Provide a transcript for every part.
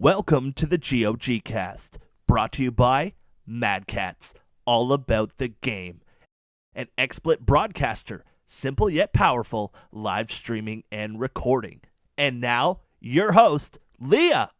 Welcome to the GoGCast, brought to you by Mad Cats, all about the game. An XSplit broadcaster, simple yet powerful, live streaming and recording. And now, your host, Leah.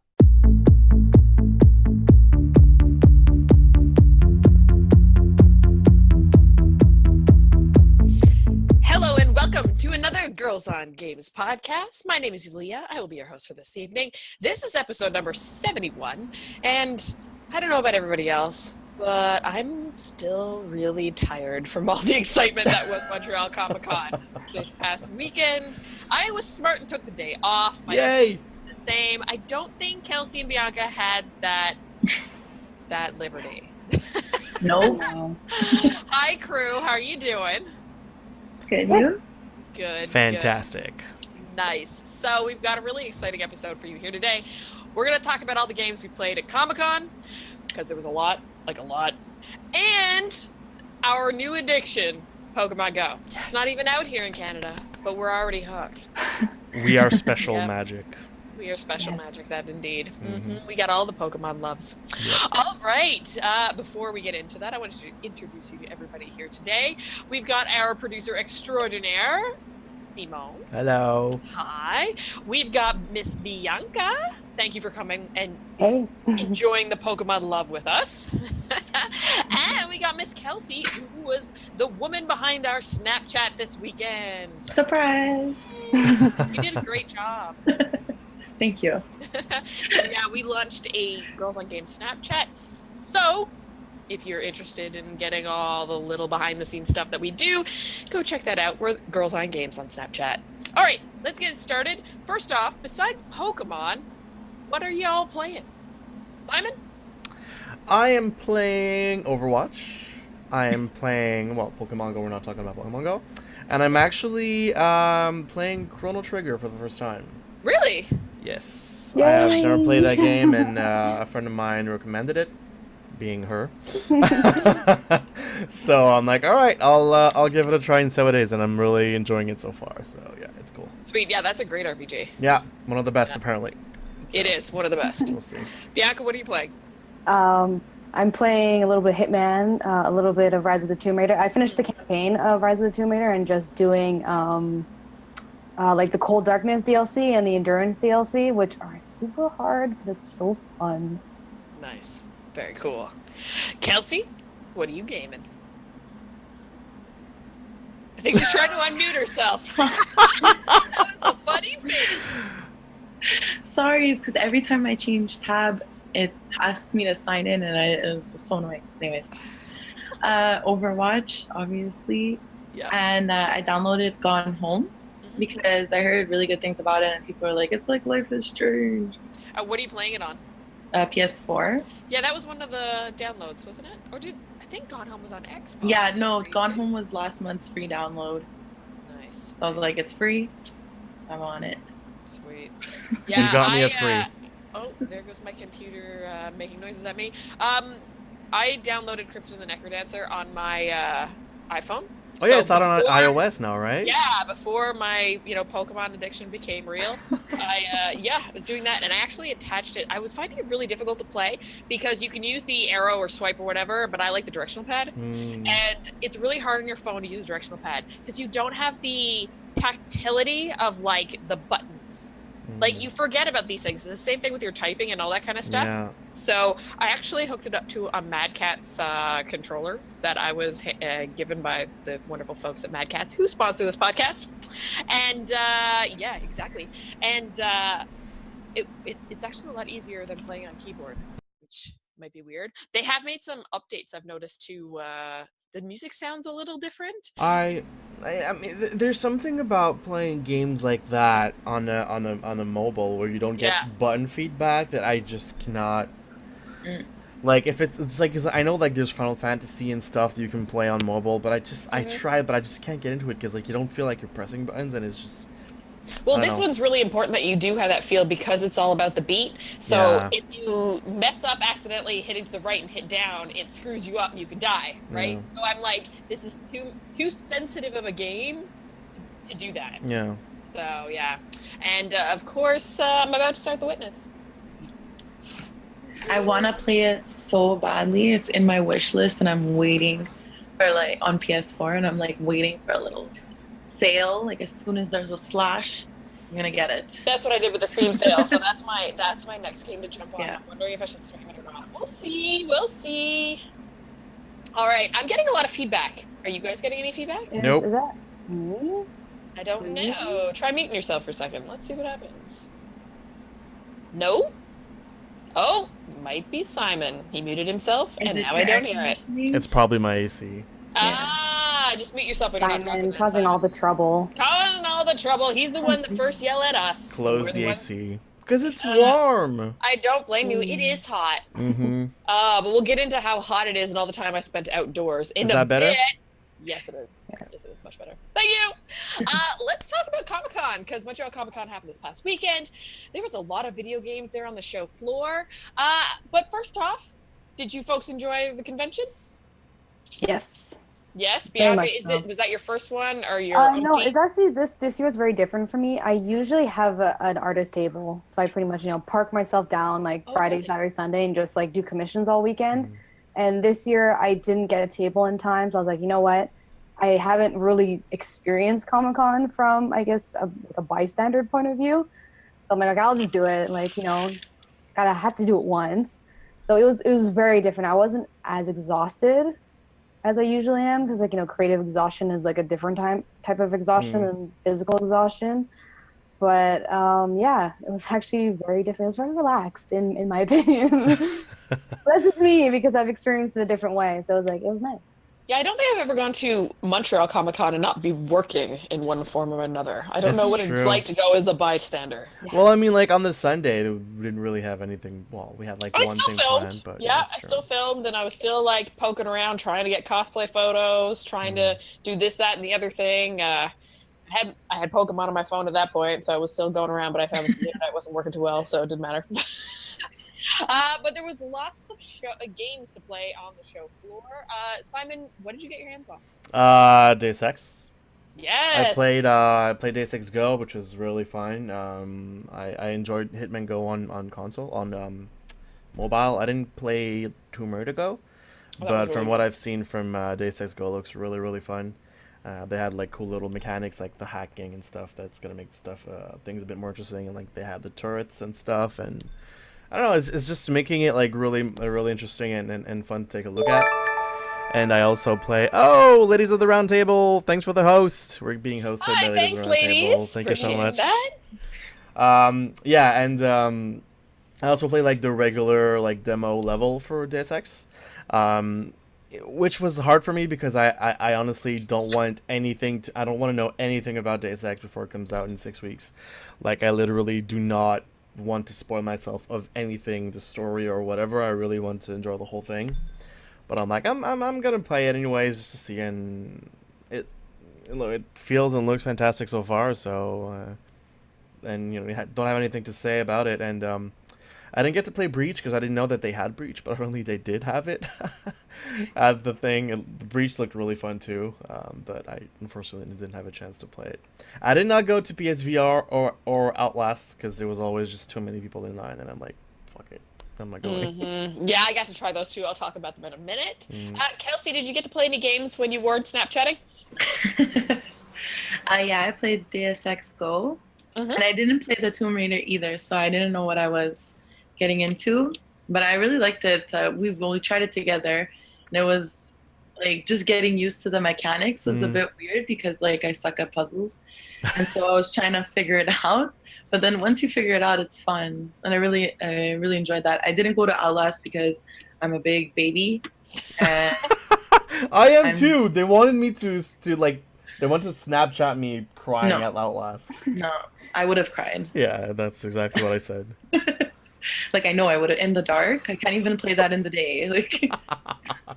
Hello and welcome to another Girls on Games podcast. My name is Leah. I will be your host for this evening. This is episode number 71, and I don't know about everybody else, but I'm still really tired from all the excitement that was Montreal Comiccon this past weekend. I was smart and took the day off. Yay! The same. I don't think Kelsey and Bianca had that liberty. No. Hi, crew. How are you doing? Good, you? Good. Fantastic. Good. Nice. So we've got a really exciting episode for you here today. We're going to talk about all the games we played at Comic-Con, because there was a lot, and our new addiction, PokemonGO. Yes. It's not even out here in Canada, but we're already hooked. We are special Yep. magic. We are special Yes. magic, that indeed. Mhm. We got all the Pokemon loves. Yep. All right. Before we get into that, I wanted to introduce you to everybody here today. We've got our producer extraordinaire, Simone. Hello. Hi. We've got Miss Bianca. Thank you for coming and Hey. enjoying the Pokemon love with us. And we got Miss Kelsey, who was the woman behind our Snapchat this weekend. Surprise! You did a great job. Thank you. So yeah, we launched a Girls on Games Snapchat. So if you're interested in getting all the little behind the scenes stuff that we do, go check that out. We're Girls on Games on Snapchat. All right, let's get started. First off, besides Pokemon, what are y'all playing? Simon? I am playing Overwatch. I am playing, PokemonGO. We're not talking about PokemonGO. And I'm actually playing Chrono Trigger for the first time. Really? Yes. Yay. I have never played that game, and a friend of mine recommended it, being her. So I'm like, all right, I'll give it a try in 7 days, and I'm really enjoying it so far. So yeah, it's cool. Sweet. Yeah, that's a great RPG. Yeah, one of the best Yeah. apparently. It is one of the best. We'll see. Bianca, what are you playing? I'm playing a little bit of Hitman, a little bit of Rise of the Tomb Raider. I finished the campaign of Rise of the Tomb Raider and just doing like the Cold Darkness DLC and the Endurance DLC, which are super hard, but it's so fun. Nice. Very cool. Kelsey, what are you gaming? I think she's trying to unmute herself. A funny face. Sorry, it's because every time I change tab, it asks me to sign in, and it was so annoying. Anyways, Overwatch, obviously, Yeah. and I downloaded Gone Home because I heard really good things about it, and people are like, it's like Life is Strange. What are you playing it on? PS4. Yeah, that was one of the downloads, wasn't it? Or I think Gone Home was on Xbox? Yeah, no, Right? Gone Home was last month's free download. Nice. So I was like, it's free. I'm on it. Sweet. Yeah, You got me at free. Oh, there goes my computer making noises at me. I downloaded Crypt and the Necrodancer on my iPhone. Oh yeah, So it's out on before- iOS now, right? Yeah, before my Pokemon addiction became real, I was doing that, and I actually attached it. I was finding it really difficult to play because you can use the arrow or swipe or whatever, but I like the directional pad, and it's really hard on your phone to use a directional pad because you don't have the tactility of like the buttons. Like you forget about these things. It's the same thing with your typing and all that kind of stuff. Yeah. So I actually hooked it up to a Mad Catz controller that I was given by the wonderful folks at Mad Catz, who sponsor this podcast. And yeah, exactly. And it's actually a lot easier than playing on keyboard, which might be weird. They have made some updates, I've noticed, to the music sounds a little different. I mean, there's something about playing games like that on a mobile where you don't get Yeah. button feedback that I just cannot. Mm. Like if it's like, 'cause I know like there's Final Fantasy and stuff that you can play on mobile, but I try, but I just can't get into it because like you don't feel like you're pressing buttons, and it's just. Well, I don't this know. one's really important that you do have that feel because it's all about the beat. So Yeah. if you mess up accidentally hitting to the right and hit down, it screws you up and you could die, right? Yeah. So I'm like, this is too sensitive of a game to do that. Yeah. So yeah, and of course I'm about to start The Witness. I want to play it so badly. It's in my wish list, and I'm waiting for like on PS4, and I'm like waiting for a little sale. Like as soon as there's a slash, I'm gonna get it. That's what I did with the Steam sale. So that's my next game to jump on. Yeah. I'm wondering if I should stream it or not. We'll see. We'll see. All right. I'm getting a lot of feedback. Are you guys getting any feedback? Nope. Is that me? I don't know. Try muting yourself for a second. Let's see what happens. No? Oh, might be Simon. He muted himself, and now I don't hear it. It's probably my AC. Ah, just mute yourself when you're not Simon talking. causing all the trouble. Causing all the trouble. He's the one that first yelled at us. Close We're the ones- AC. Because it's warm. I don't blame you. It is hot. Mm-hmm. But we'll get into how hot it is and all the time I spent outdoors. In Is a that better? bit. Yes, it is. Yes, it is much better. Thank you. Let's talk about Comic-Con, because Montreal Comic-Con happened this past weekend. There was a lot of video games there on the show floor. But first off, did you folks enjoy the convention? Yes. Yes, Very Bianca, much so. was that your first one or your No, it's actually this year was very different for me. I usually have an artist table, so I pretty much park myself down like Friday, really? Saturday, Sunday, and just like do commissions all weekend. Mm. And this year I didn't get a table in time, so I was like, you know what? I haven't really experienced Comic-Con from, I guess, a bystander point of view. So I'm like, I'll just do it. Like, gotta have to do it once. So it was very different. I wasn't as exhausted as I usually am, because creative exhaustion is like a different type of exhaustion than physical exhaustion. But yeah, it was actually very different. It was very relaxed in my opinion. But that's just me, because I've experienced it a different way. So it was nice. Yeah, I don't think I've ever gone to Montreal Comic-Con and not be working in one form or another. I don't know That's what it's true. like to go as a bystander. Well, I mean, like on the Sunday, we didn't really have anything. Well, we had like I one still thing filmed. planned, but Yeah, that's I true. still filmed, and I was still like poking around, trying to get cosplay photos, trying to do this, that, and the other thing. I had Pokemon on my phone at that point, so I was still going around, but I found that the internet wasn't working too well, so it didn't matter. But there was lots of games to play on the show floor. Simon, what did you get your hands on? Deus Ex. Yes. I played Deus Ex Go, which was really fun. I enjoyed Hitman Go on console, on mobile. I didn't play Tomb Raider Go, Oh, that but was from really what good. I've seen from Deus Ex Go, it looks really, really fun. They had like cool little mechanics like the hacking and stuff that's gonna make things a bit more interesting, and like they had the turrets and stuff, and I don't know, it's just making it like really interesting and fun to take a look at. And I also play Ladies of the Round Table. Thanks for the host. We're being hosted by Ladies Thanks, of the Round Table. ladies. Thank you so much. Appreciate Yeah, and I also play like the regular like demo level for Deus Ex, which was hard for me because I honestly don't want I don't want to know anything about Deus Ex before it comes out in 6 weeks. Like I literally do not want to spoil myself of anything, the story or whatever. I really want to enjoy the whole thing. But I'm like, I'm gonna play it anyways just to see, and it feels and looks fantastic so far. So, and we don't have anything to say about it. And I didn't get to play Breach because I didn't know that they had Breach, but apparently they did have it at the thing. And the Breach looked really fun too, but I unfortunately didn't have a chance to play it. I did not go to PSVR or Outlast because there was always just too many people in line, and I'm like, fuck it. I'm not going. Mm-hmm. Yeah, I got to try those too. I'll talk about them in a minute. Kelsey, did you get to play any games when you weren't Snapchatting? Yeah, I played Deus Ex Go, and I didn't play the Tomb Raider either, so I didn't know what I was getting into. But I really liked it. We tried it together, and it was like just getting used to the mechanics was a bit weird because like I suck at puzzles, and so I was trying to figure it out. But then once you figure it out, it's fun, and I really enjoyed that. I didn't go to Outlast because I'm a big baby. And I am too. They wanted me to like. They wanted to Snapchat me crying No. at Outlast. no, I would have cried. Yeah, that's exactly what I said. Like I know I would have in the dark. I can't even play that in the day. Like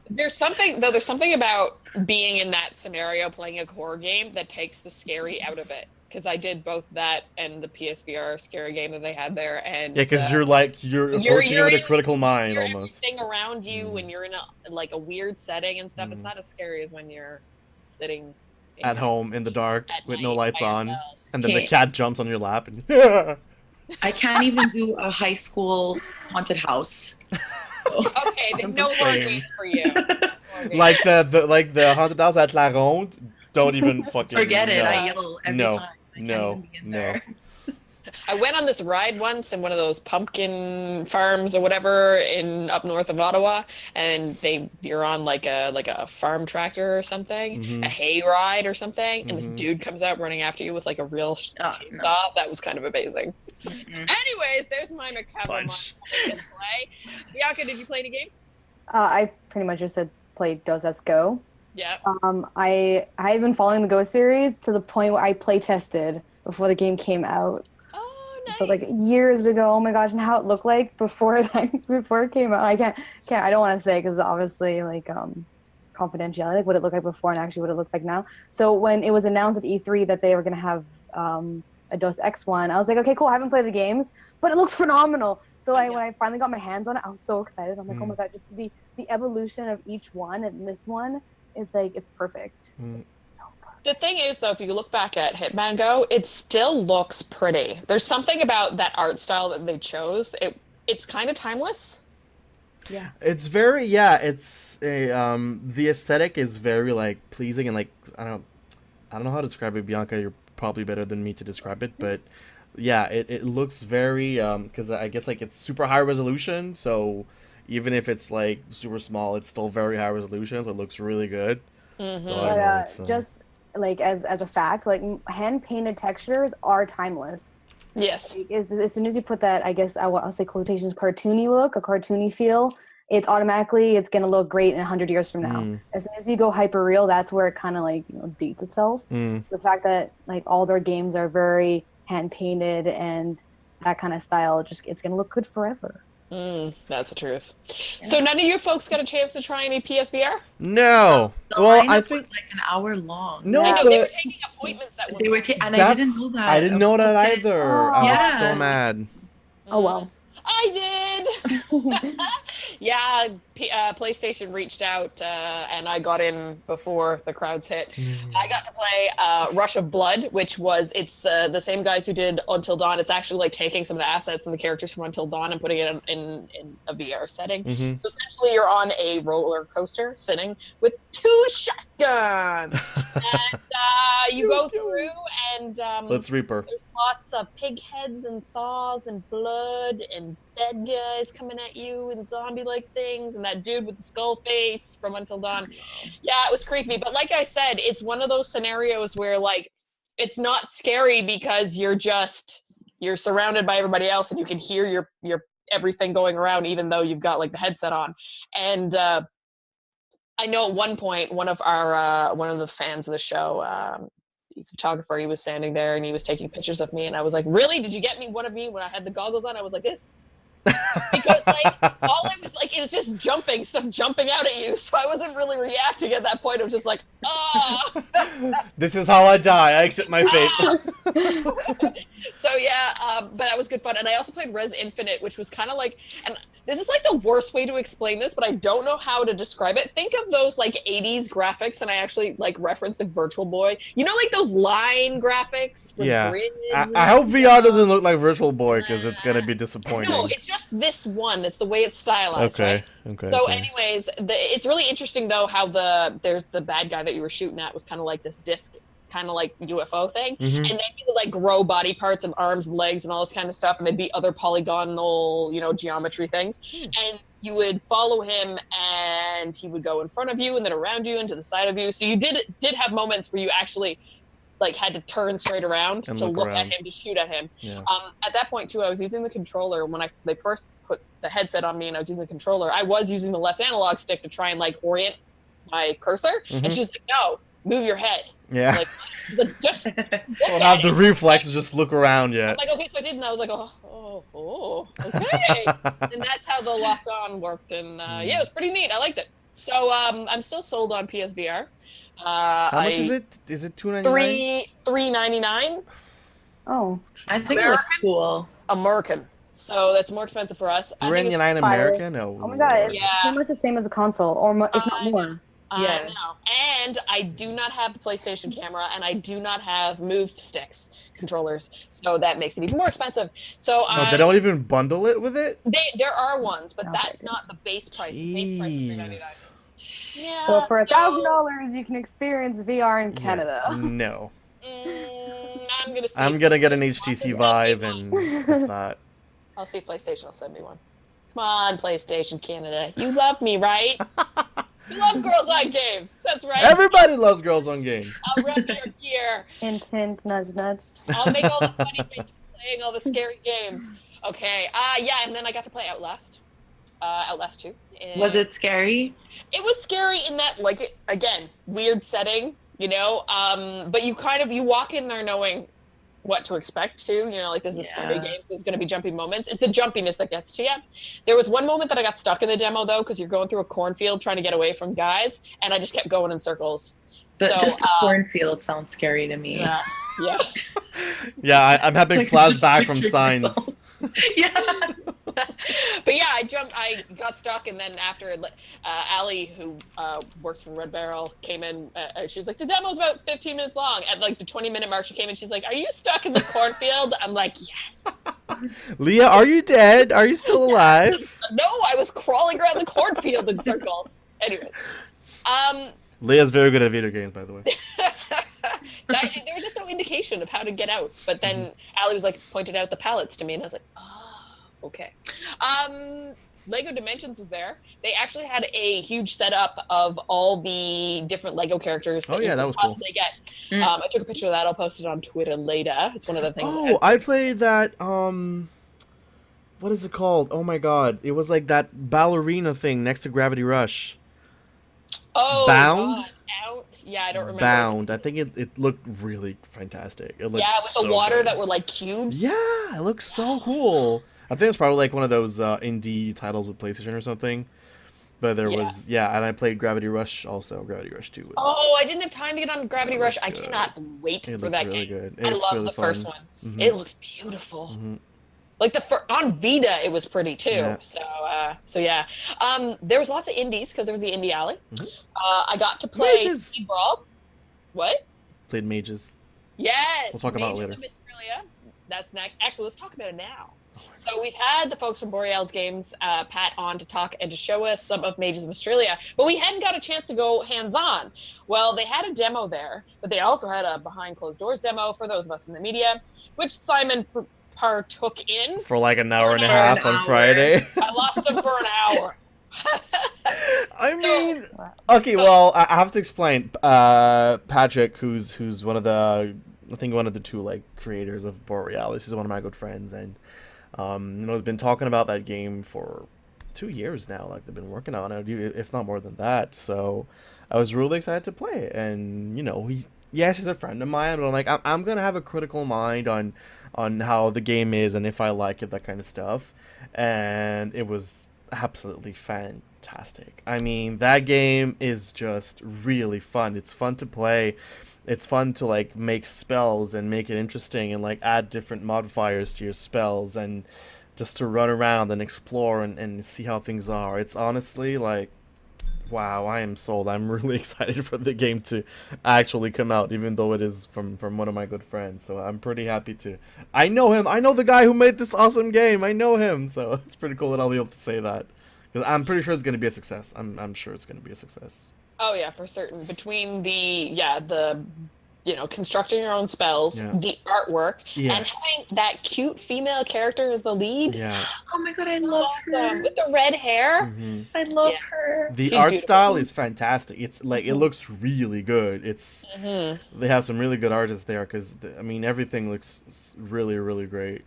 There's something about being in that scenario, playing a horror game, that takes the scary out of it. Because I did both that and the PSVR scary game that they had there, and Yeah, because you're approaching it with a critical mind you're almost. everything around you when you're in a weird setting and stuff. It's not as scary as when you're sitting At home in the dark at with no night lights by on, yourself. and then the Okay. cat jumps on your lap and. I can't even do a high school haunted house. Okay, then I'm no just more saying. games for you. No more games. Like the haunted house at La Ronde. Don't even fucking Forget it. no. I yell every No. time. I can't No. even be in No. there. I went on this ride once in one of those pumpkin farms or whatever in up north of Ottawa, and you're on like a farm tractor or something, Mhm. a hay ride or something, and this Mhm. dude comes out running after you with like a real Oh, chainsaw. no. That was kind of amazing. Mm-mm. Anyways, there's my macabre Punch. play. Bianca, did you play any games? I pretty much just said play Dos Equis Go. Yeah. I've been following the Go series to the point where I play tested before the game came out. Oh, nice. So like years ago, oh my gosh, and how it looked like before it came out. I don't want to say because obviously like confidentiality, like what it looked like before and actually what it looks like now. So when it was announced at E3 that they were gonna have a Dos Ex one, I was like, okay, cool. I haven't played the games, but it looks phenomenal. So when I finally got my hands on it, I was so excited. I'm like, oh my god, just the evolution of each one, and this one is like it's perfect. Mm. The thing is, though, if you look back at PokemonGO, it still looks pretty. There's something about that art style that they chose. It's kind of timeless. Yeah. It's very it's a the aesthetic is very like pleasing and like I don't know how to describe it. Bianca, you're probably better than me to describe it, but yeah, it looks very because I guess like it's super high resolution, so even if it's like super small, it's still very high resolution, so it looks really good. Mm-hmm. So I know it's, Just like as a fact, like hand painted textures are timeless. Yes. Like, as soon as you put that, I guess I'll say quotations, cartoony look, a cartoony feel, it's gonna look great in 100 years from now. As soon as you go hyper real, that's where it kind of like dates itself. So the fact that like all their games are very hand painted and that kind of style, it's gonna look good forever. That's the truth. So none of you folks got a chance to try any PSVR? No. The Well, lineup I was think like an hour long. no, I know they were but taking appointments at one They were, point. and I didn't know that. I didn't know that either. I was Yeah. so mad. Oh well. I did. Yeah, PlayStation reached out and I got in before the crowds hit. I got to play Rush of Blood, which it's the same guys who did Until Dawn. It's actually like taking some of the assets and the characters from Until Dawn and putting it in a VR setting. Mhm. So essentially you're on a roller coaster sitting with 2 shotguns. And you go through and So it's Reaper. there's lots of pig heads and saws and blood and dead guys coming at you and zombie-like things and that dude with the skull face from Until Dawn. Yeah, it was creepy. But like I said, it's one of those scenarios where like it's not scary because you're surrounded by everybody else and you can hear your everything going around even though you've got like the headset on. And I know at one point one of the fans of the show, he's a photographer, he was standing there and he was taking pictures of me and I was like, really? Did you get me one of me when I had the goggles on? I was like this. Because like all I was like, it was just stuff jumping out at you. So I wasn't really reacting at that point. It was just like, oh. This is how I die. I accept my fate. So yeah, but that was good fun. And I also played Res Infinite, which was kind of like, and this is like the worst way to explain this, but I don't know how to describe it. Think of those like 80s graphics, and I actually like referenced the Virtual Boy. You know, like those line graphics with Yeah. grids I hope VR doesn't look like Virtual Boy because it's gonna be disappointing. No, it's just this one. It's the way it's stylized. Okay. Right? Okay. So, okay. anyways, it's really interesting though how there's the bad guy that you were shooting at was kind of like this disc, kind of like UFO thing, Mhm. and then he would like grow body parts and arms and legs and all this kind of stuff, and there'd be other polygonal, geometry things, and you would follow him, and he would go in front of you and then around you and to the side of you. So you did have moments where you actually like had to turn straight around And to look around. at him, to shoot at him. Yeah. At that point too, I was using the controller when they first put the headset on me and I was using the controller. I was using the left analog stick to try and like orient my cursor, Mhm. and she's like, "No, move your head." Yeah. Like just look Don't at have the it. reflex to just look around yet. I'm like, okay, so I did, and I was like, okay. And that's how the locked on worked, and yeah, it was pretty neat. I liked it. So I'm still sold on PSVR. How much is it? Is it $2.99? $3.99 Oh, I think it looks cool. American. So that's more expensive for us. I think it's $3.99 fire. American? oh my god, it's Yeah. pretty much the same as a console, or if not more. Yeah. No. And I do not have the PlayStation camera, and I do not have Move sticks controllers, so that makes it even more expensive. So No, they don't even bundle it with it? there are ones, but Okay. that's not the base price. The base price is $3.99. Jeez. Yeah. So for $1,000, you can experience VR in Canada. Yeah, no. I'm gonna see. I'm gonna get an HTC Vive, and if not, I'll see if PlayStation will send me one. Come on, PlayStation Canada. You love me, right? You love girls on games. That's right. everybody loves girls on games. I'll rep your gear. Hint, hint, nudge, nudge. I'll make all the funny faces playing all the scary games. Okay. Yeah, and then I got to play Outlast. Outlast 2. And Was it scary? it was scary in that, like, again, weird setting, you know, but you walk in there knowing what to expect too, you know, like this is a scary game, there's going to be jumpy moments. It's the jumpiness that gets to you. There was one moment that I got stuck in the demo though, because you're going through a cornfield trying to get away from guys, and I just kept going in circles. Just the cornfield sounds scary to me. Yeah. Yeah, I'm having Like, flashback just from picture Signs. myself. Yeah. But yeah, I got stuck, and then after Allie, who works for Red Barrel, came in. She was like, the demo's about 15 minutes long. At like the 20-minute mark, she came in. She's like, are you stuck in the cornfield? I'm like, yes. Leah, are you dead? Are you still alive? No, I was crawling around the cornfield in circles. Anyways, Leah's very good at video games, by the way. there was just no indication of how to get out. But then Allie was like, pointed out the pallets to me, and I was like, oh. Okay. Lego Dimensions was there. They actually had a huge setup of all the different Lego characters that you that could was cool. possibly get. I took a picture of that. I'll post it on Twitter later. It's one of the things. Oh, I played that, what is it called? Oh my god. It was like that ballerina thing next to Gravity Rush. Oh, Bound? God. Out. Yeah, I don't remember. Bound. I think it looked really fantastic. It looked with the so water good. that were like cubes. Yeah, it looks so cool. I think it's probably like one of those indie titles with PlayStation or something. But there was, and I played Gravity Rush also, Gravity Rush 2. Oh, I didn't have time to get on Gravity Rush. I good. cannot wait It for looked that really game. good. I It's love really the fun. first one. Mhm. It looks beautiful. Mhm. Like on Vita, it was pretty too. Yeah. So yeah. There was lots of indies because there was the Indie Alley. Mhm. I got to play Mages. Speed Brawl. What? Played Mages. Yes. We'll talk about it Mages later. of Australia. That's next. Actually, let's talk about it now. So we've had the folks from Boreal's Games, Pat, on to talk and to show us some of Mages of Australia, but we hadn't got a chance to go hands-on. Well, they had a demo there, but they also had a behind closed doors demo for those of us in the media, which Simon partook in. For like an hour and a For an half on hour. Friday. I lost him for an hour. I mean, okay, well, I have to explain. Patrick, who's one of the, I think one of the two like creators of Borealis, is one of my good friends, and has been talking about that game for 2 years now. Like they've been working on it, if not more than that. So I was really excited to play it, and he's a friend of mine, but I'm like, I'm gonna have a critical mind on how the game is and if I like it, that kind of stuff. And it was absolutely fantastic. I mean, that game is just really fun. It's fun to play. It's fun to like make spells and make it interesting and like add different modifiers to your spells and just to run around and explore and see how things are. It's honestly like, wow, I am sold. I'm really excited for the game to actually come out, even though it is from one of my good friends. So I'm pretty happy to. I know him. I know the guy who made this awesome game. I know him. So it's pretty cool that I'll be able to say that. Because I'm pretty sure it's going to be a success. I'm sure it's going to be a success. Oh yeah, for certain. Between the constructing your own spells, the artwork, and having that cute female character as the lead. Yeah. Oh my god, I love her. With the red hair. Mm-hmm. I love her. The She's art beautiful. style is fantastic. It's like it looks really good. It's they have some really good artists there because everything looks really, really great.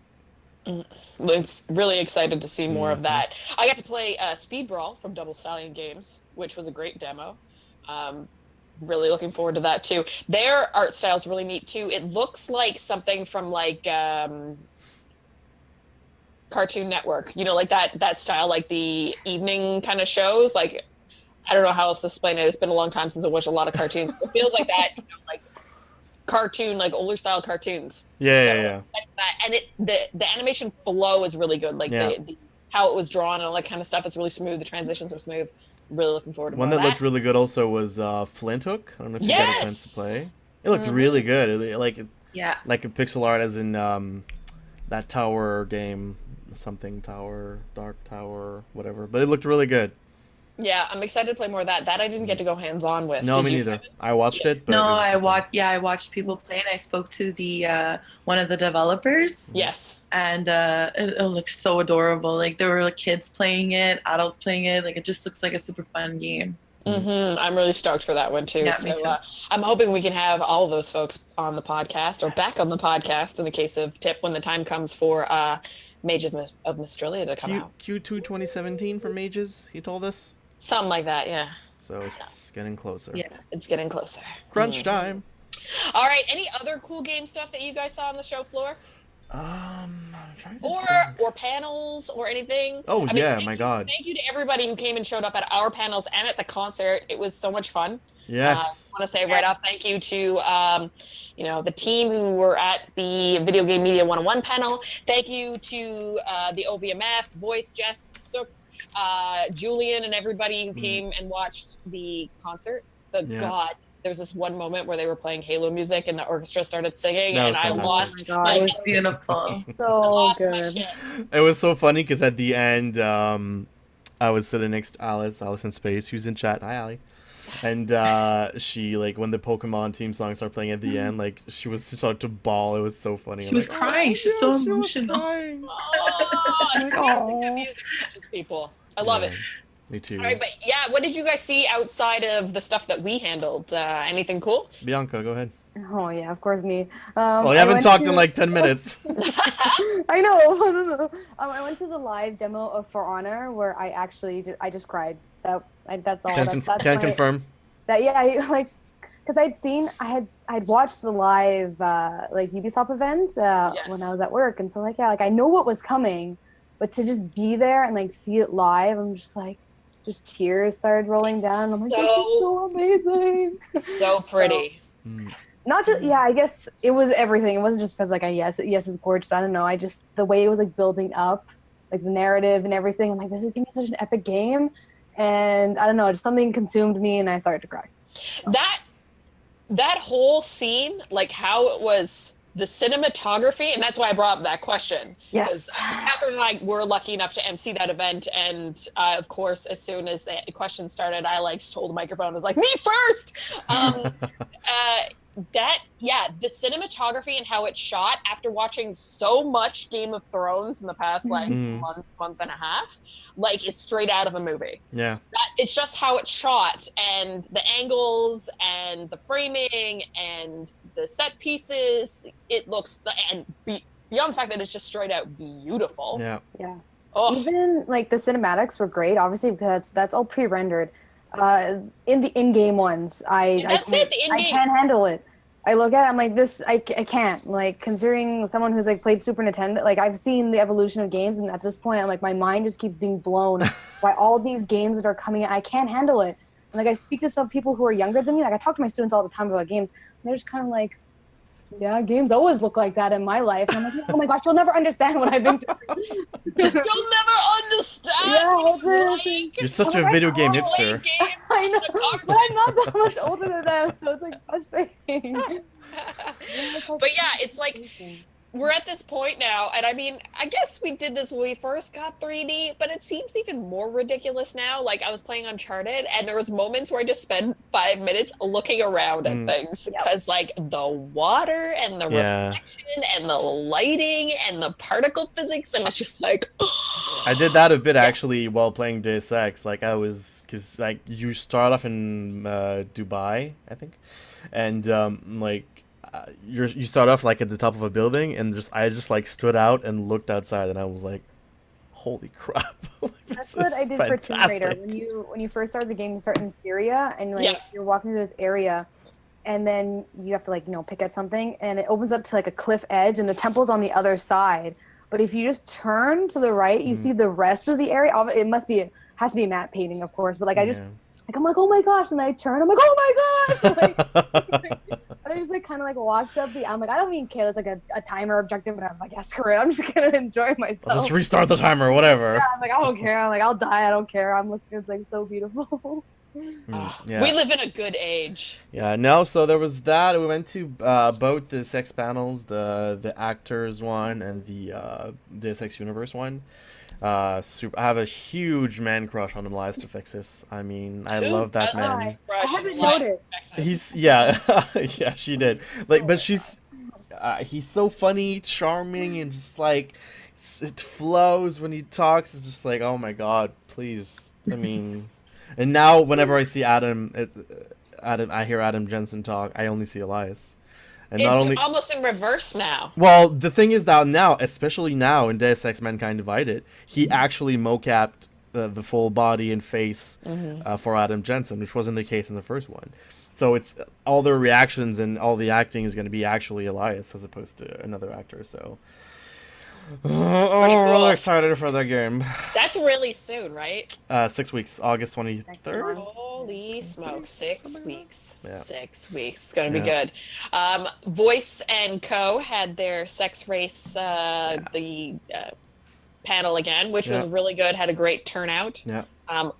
It's really excited to see more of that. I got to play Speed Brawl from Double Stallion Games, which was a great demo. Really looking forward to that too. Their art style is really neat too. It looks like something from like Cartoon Network, like that style, like the evening kind of shows. Like, I don't know how else to explain it. It's been a long time since I watched a lot of cartoons. It feels like that, like cartoon, like older style cartoons. Yeah. Like that. And the animation flow is really good. Like the how it was drawn and all that kind of stuff. It's really smooth. The transitions are smooth. really looking forward to One more that of looked really good also was Flint Hook. I don't know if you got a chance to Yes! play. It looked really good. Like Yeah. a pixel art, as in that tower game, something tower, dark tower, whatever. But it looked really good. Yeah, I'm excited to play more of that. That I didn't get to go hands-on with. No, Did me you, neither. Simon? I watched it, but No, it was I different. watched. Yeah, I watched people play, and I spoke to the one of the developers, Yes. and it looks so adorable. Like there were like, kids playing it, adults playing it. Like it just looks like a super fun game. I'm really stoked for that one too. Yeah, so me too. I'm hoping we can have all of those folks on the podcast or back on the podcast in the case of Tip when the time comes for Mage of Mistralia to come out. Q2 2017 for Mages, he told us. Something like that, yeah. So it's getting closer. Yeah. It's getting closer. Crunch time. All right, any other cool game stuff that you guys saw on the show floor? I'm trying to Or panels or anything? Oh, I mean, yeah, thank my you- God. Thank you to everybody who came and showed up at our panels and at the concert. It was so much fun. Yes. I want to say right off, thank you to the team who were at the Video Game Media 101 panel. Thank you to the OVMF, Voice, Jess, Sooks, Julian, and everybody who came and watched the concert. God, there was this one moment where they were playing Halo music and the orchestra started singing, That and was I fantastic. lost. Oh my It God. was beautiful. So lost my good. shit. It was so funny because at the end, I was sitting next to Alice in Space, who's in chat. Hi, Ali. And she, like, when the Pokemon team song started playing at the end, like, she started to bawl. It was so funny. She I'm was like, crying. She's so she was emotional. crying. Oh, it's amazing that music touches people. I love it. Me too. All right, but yeah, what did you guys see outside of the stuff that we handled? Anything cool? Bianca, go ahead. Oh yeah, of course me. Well, you I haven't went talked to- in like 10 minutes. I know. I went to the live demo of For Honor where I actually I just cried. That's all. That's Can my- confirm. That like because I'd watched the live like Ubisoft events when I was at work, and so like I know what was coming, but to just be there and like see it live, I'm just like tears started rolling down. I'm like, this is so amazing. So pretty. Not just I guess it was everything. It wasn't just because like yes it's gorgeous. I don't know. I just the way it was like building up, like the narrative and everything. I'm like, this is gonna be such an epic game, and I don't know, just something consumed me, and I started to cry. That whole scene, like how it was, the cinematography, and that's why I brought up that question. Yes. Because Catherine and I were lucky enough to MC that event, and of course, as soon as the question started, I like stole the microphone. I was like, me first. The cinematography and how it's shot after watching so much Game of Thrones in the past like month and a half, like it's straight out of a movie. Yeah. It's just how it's shot and the angles and the framing and the set pieces. It looks beyond the fact that it's just straight out beautiful. Yeah. Yeah. Oh, Even like the cinematics were great, obviously, because that's all pre-rendered. In the in-game ones, I can't handle it. I look at it, I'm like, this, I can't. Like, considering someone who's like played Super Nintendo, like I've seen the evolution of games, and at this point, I'm like, my mind just keeps being blown by all these games that are coming out. I can't handle it. And like, I speak to some people who are younger than me. Like, I talk to my students all the time about games, and they're just kind of like, yeah, games always look like that in my life. And I'm like, oh my gosh, you'll never understand what I've been through. you'll never understand. Yeah, what that's it's it. like. You're such Oh a my video game God. hipster. I know, but I'm not that much older than them, so it's like frustrating. But yeah, it's like we're at this point now, and I mean, I guess we did this when we first got 3D, but it seems even more ridiculous now. Like I was playing Uncharted, and there was moments where I just spent 5 minutes looking around at things because, like, the water and the reflection and the lighting and the particle physics, and it's just like. I did that a bit actually while playing Deus Ex. Like because like you start off in Dubai, I think, and you start off like at the top of a building, and I just like stood out and looked outside, and I was like, holy crap. That's what I did for Tomb Raider. When you first start the game, you start in Syria, and like you're walking through this area, and then you have to like pick at something, and it opens up to like a cliff edge, and the temple's on the other side. But if you just turn to the right, you see the rest of the area. It has to be matte painting, of course. But like I'm like, oh my gosh, and I turn, I'm like, oh my gosh, like, and I I just like kind of like walked up I'm like, I don't even care. There's like a timer objective, and I'm like, yeah, screw it. I'm just gonna enjoy myself. I'll just restart the timer, whatever. Yeah, I'm like, I don't care. I'm like, I'll die. I don't care. I'm looking. It's like so beautiful. Yeah. We live in a good age. Yeah, no, so there was that. We went to both the sex panels, the actors one and the Deus Ex Universe one. I have a huge man crush on Elias Defixis. I mean, I love that man. I haven't noticed. Yeah, she did. Like, but he's so funny, charming, and just like it flows when he talks. It's just like, oh my god, please. I mean. And now, whenever I see Adam, I hear Adam Jensen talk, I only see Elias. And It's not only almost in reverse now. well, the thing is that now, especially now in Deus Ex Mankind Divided, he actually mocapped the full body and face for Adam Jensen, which wasn't the case in the first one. So it's all their reactions and all the acting is going to be actually Elias as opposed to another actor. So. I'm really excited for that game. That's really soon, right? 6 weeks, August 23rd. Holy smokes, 6 weeks. Yeah. 6 weeks. It's going to be good. Voice and Co. had their sex race, the panel again, which was really good, had a great turnout. Yeah.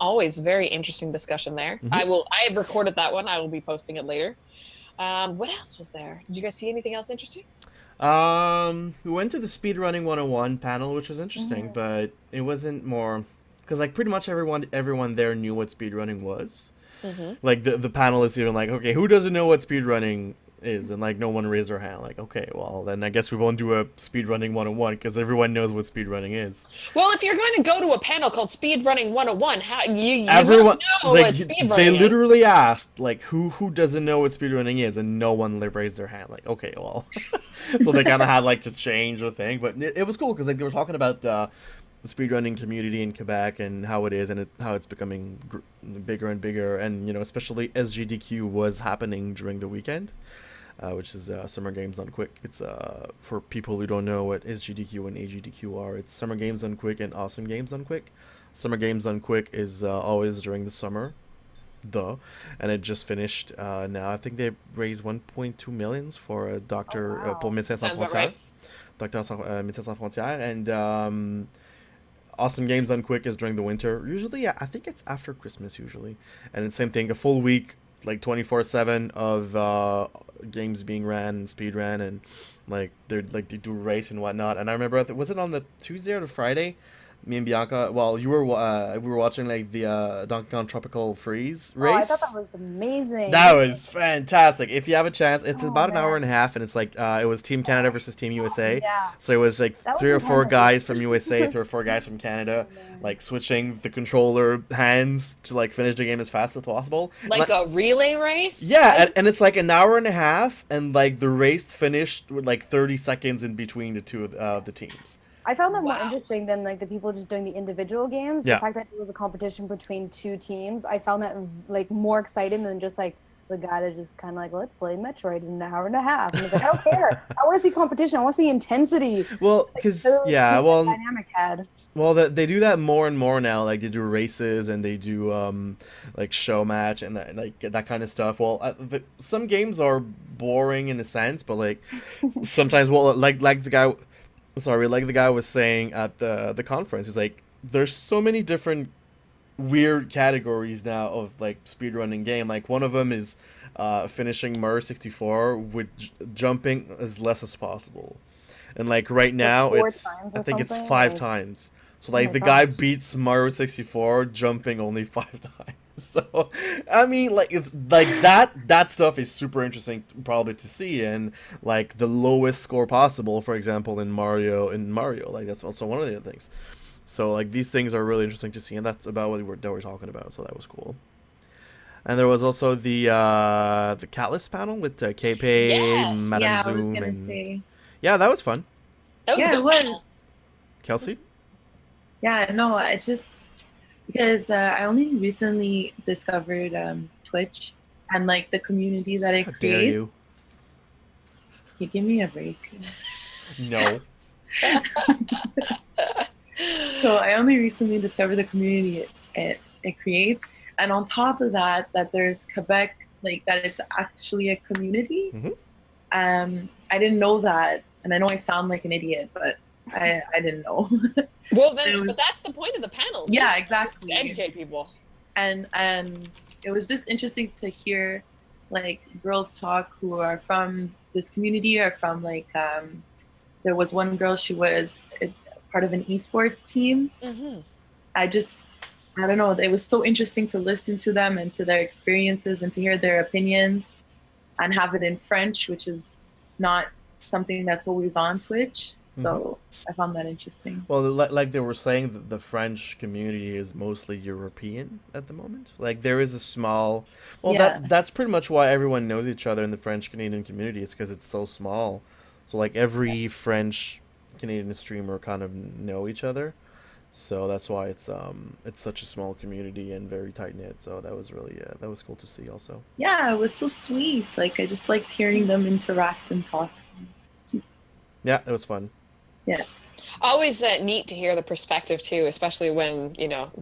Always very interesting discussion there. I have recorded that one. I will be posting it later. What else was there? Did you guys see anything else interesting? We went to the Speedrunning 101 panel, which was interesting, but it wasn't more because like pretty much everyone there knew what speedrunning was. Like the panelists even like, okay, who doesn't know what speedrunning is? And like no one raised their hand. Like, okay, well then I guess we won't do a speedrunning 101 because everyone knows what speedrunning is. Well, if you're going to go to a panel called Speedrunning 101, how you everyone must know like what speedrunning they is. literally asked like who doesn't know what speedrunning is, and no one raised their hand. Like, okay, well, so they kind of had like to change the thing, but it was cool because like they were talking about the speedrunning community in Quebec and how it is and how it's becoming bigger and bigger, and you know especially SGDQ was happening during the weekend. Which is Summer Games Done Quick. It's for people who don't know what SGDQ and AGDQ are. It's Summer Games Done Quick and Awesome Games Done Quick. Summer Games Done Quick is always during the summer, and it just finished now. I think they raised 1.2 million for a doctor pour Médecins Sans Frontières, Docteur Médecins Sans Frontières, and Awesome Games Done Quick is during the winter. Usually, I think it's after Christmas usually, and it's same thing, a full week. Like 24/7 of games being ran and speed ran, and like they do race and whatnot. And I remember was it on the Tuesday or the Friday? Me and Bianca, well, we were watching like the Donkey Kong Tropical Freeze race. Oh, I thought that was amazing. That was fantastic. If you have a chance, it's about an hour and a half, and it's like it was Team Canada versus Team USA. Yeah. So it was like That 3 or was 4 intense. guys from USA, 3 or 4 guys from Canada, like switching the controller hands to like finish the game as fast as possible. Like a relay race? Yeah, and it's like an hour and a half, and like the race finished with like 30 seconds in between the two of the teams. I found that more Wow. interesting than like the people just doing the individual games. Yeah. The fact that it was a competition between 2 teams, I found that like more exciting than just like the guy that just kind of like, let's play Metroid in an hour and a half. And it's like, I don't care. I want to see competition. I want to see intensity. Well, because Dynamic had. well, they do that more and more now. Like they do races and they do like show match and that kind of stuff. Well, some games are boring in a sense, but like sometimes, well, like the guy. Sorry, like the guy was saying at the conference, he's like, there's so many different weird categories now of like speedrunning game. Like one of them is finishing Mario 64 with jumping as less as possible, and like right now I think it's 5 times. So like the guy beats Mario 64 jumping only 5 times. So I mean like it's like that stuff is super interesting probably to see, and like the lowest score possible, for example in Mario like that's also one of the other things. So like these things are really interesting to see, and that's about what we're talking about, so that was cool. And there was also the Catalyst panel with KP, Yes. Madame Yeah, I was Zoom, gonna and say. yeah, that was fun. That was Yeah, a it good was. panel. Kelsey? Yeah, no, I just because I only recently discovered Twitch and like the community that it How dare creates. you? Can you give me a break? No. So I only recently discovered the community it creates, and on top of that, that there's Quebec, like that it's actually a community. Mhm. I didn't know that, and I know I sound like an idiot, but I didn't know. Well, then, but that's the point of the panel. Yeah, exactly. To educate people. And it was just interesting to hear like girls talk who are from this community or from like there was one girl, she was part of an esports team. Mm-hmm. I don't know, it was so interesting to listen to them and to their experiences and to hear their opinions and have it in French, which is not something that's always on Twitch. So I found that interesting. Well, like they were saying, that the French community is mostly European at the moment. Like there is a small, that's pretty much why everyone knows each other in the French Canadian community. It's because it's so small. So like every French Canadian streamer kind of know each other. So that's why it's such a small community and very tight knit. So that was really that was cool to see also. Yeah, it was so sweet. Like I just liked hearing them interact and talk. Yeah, it was fun. Yeah. Always neat to hear the perspective too, especially when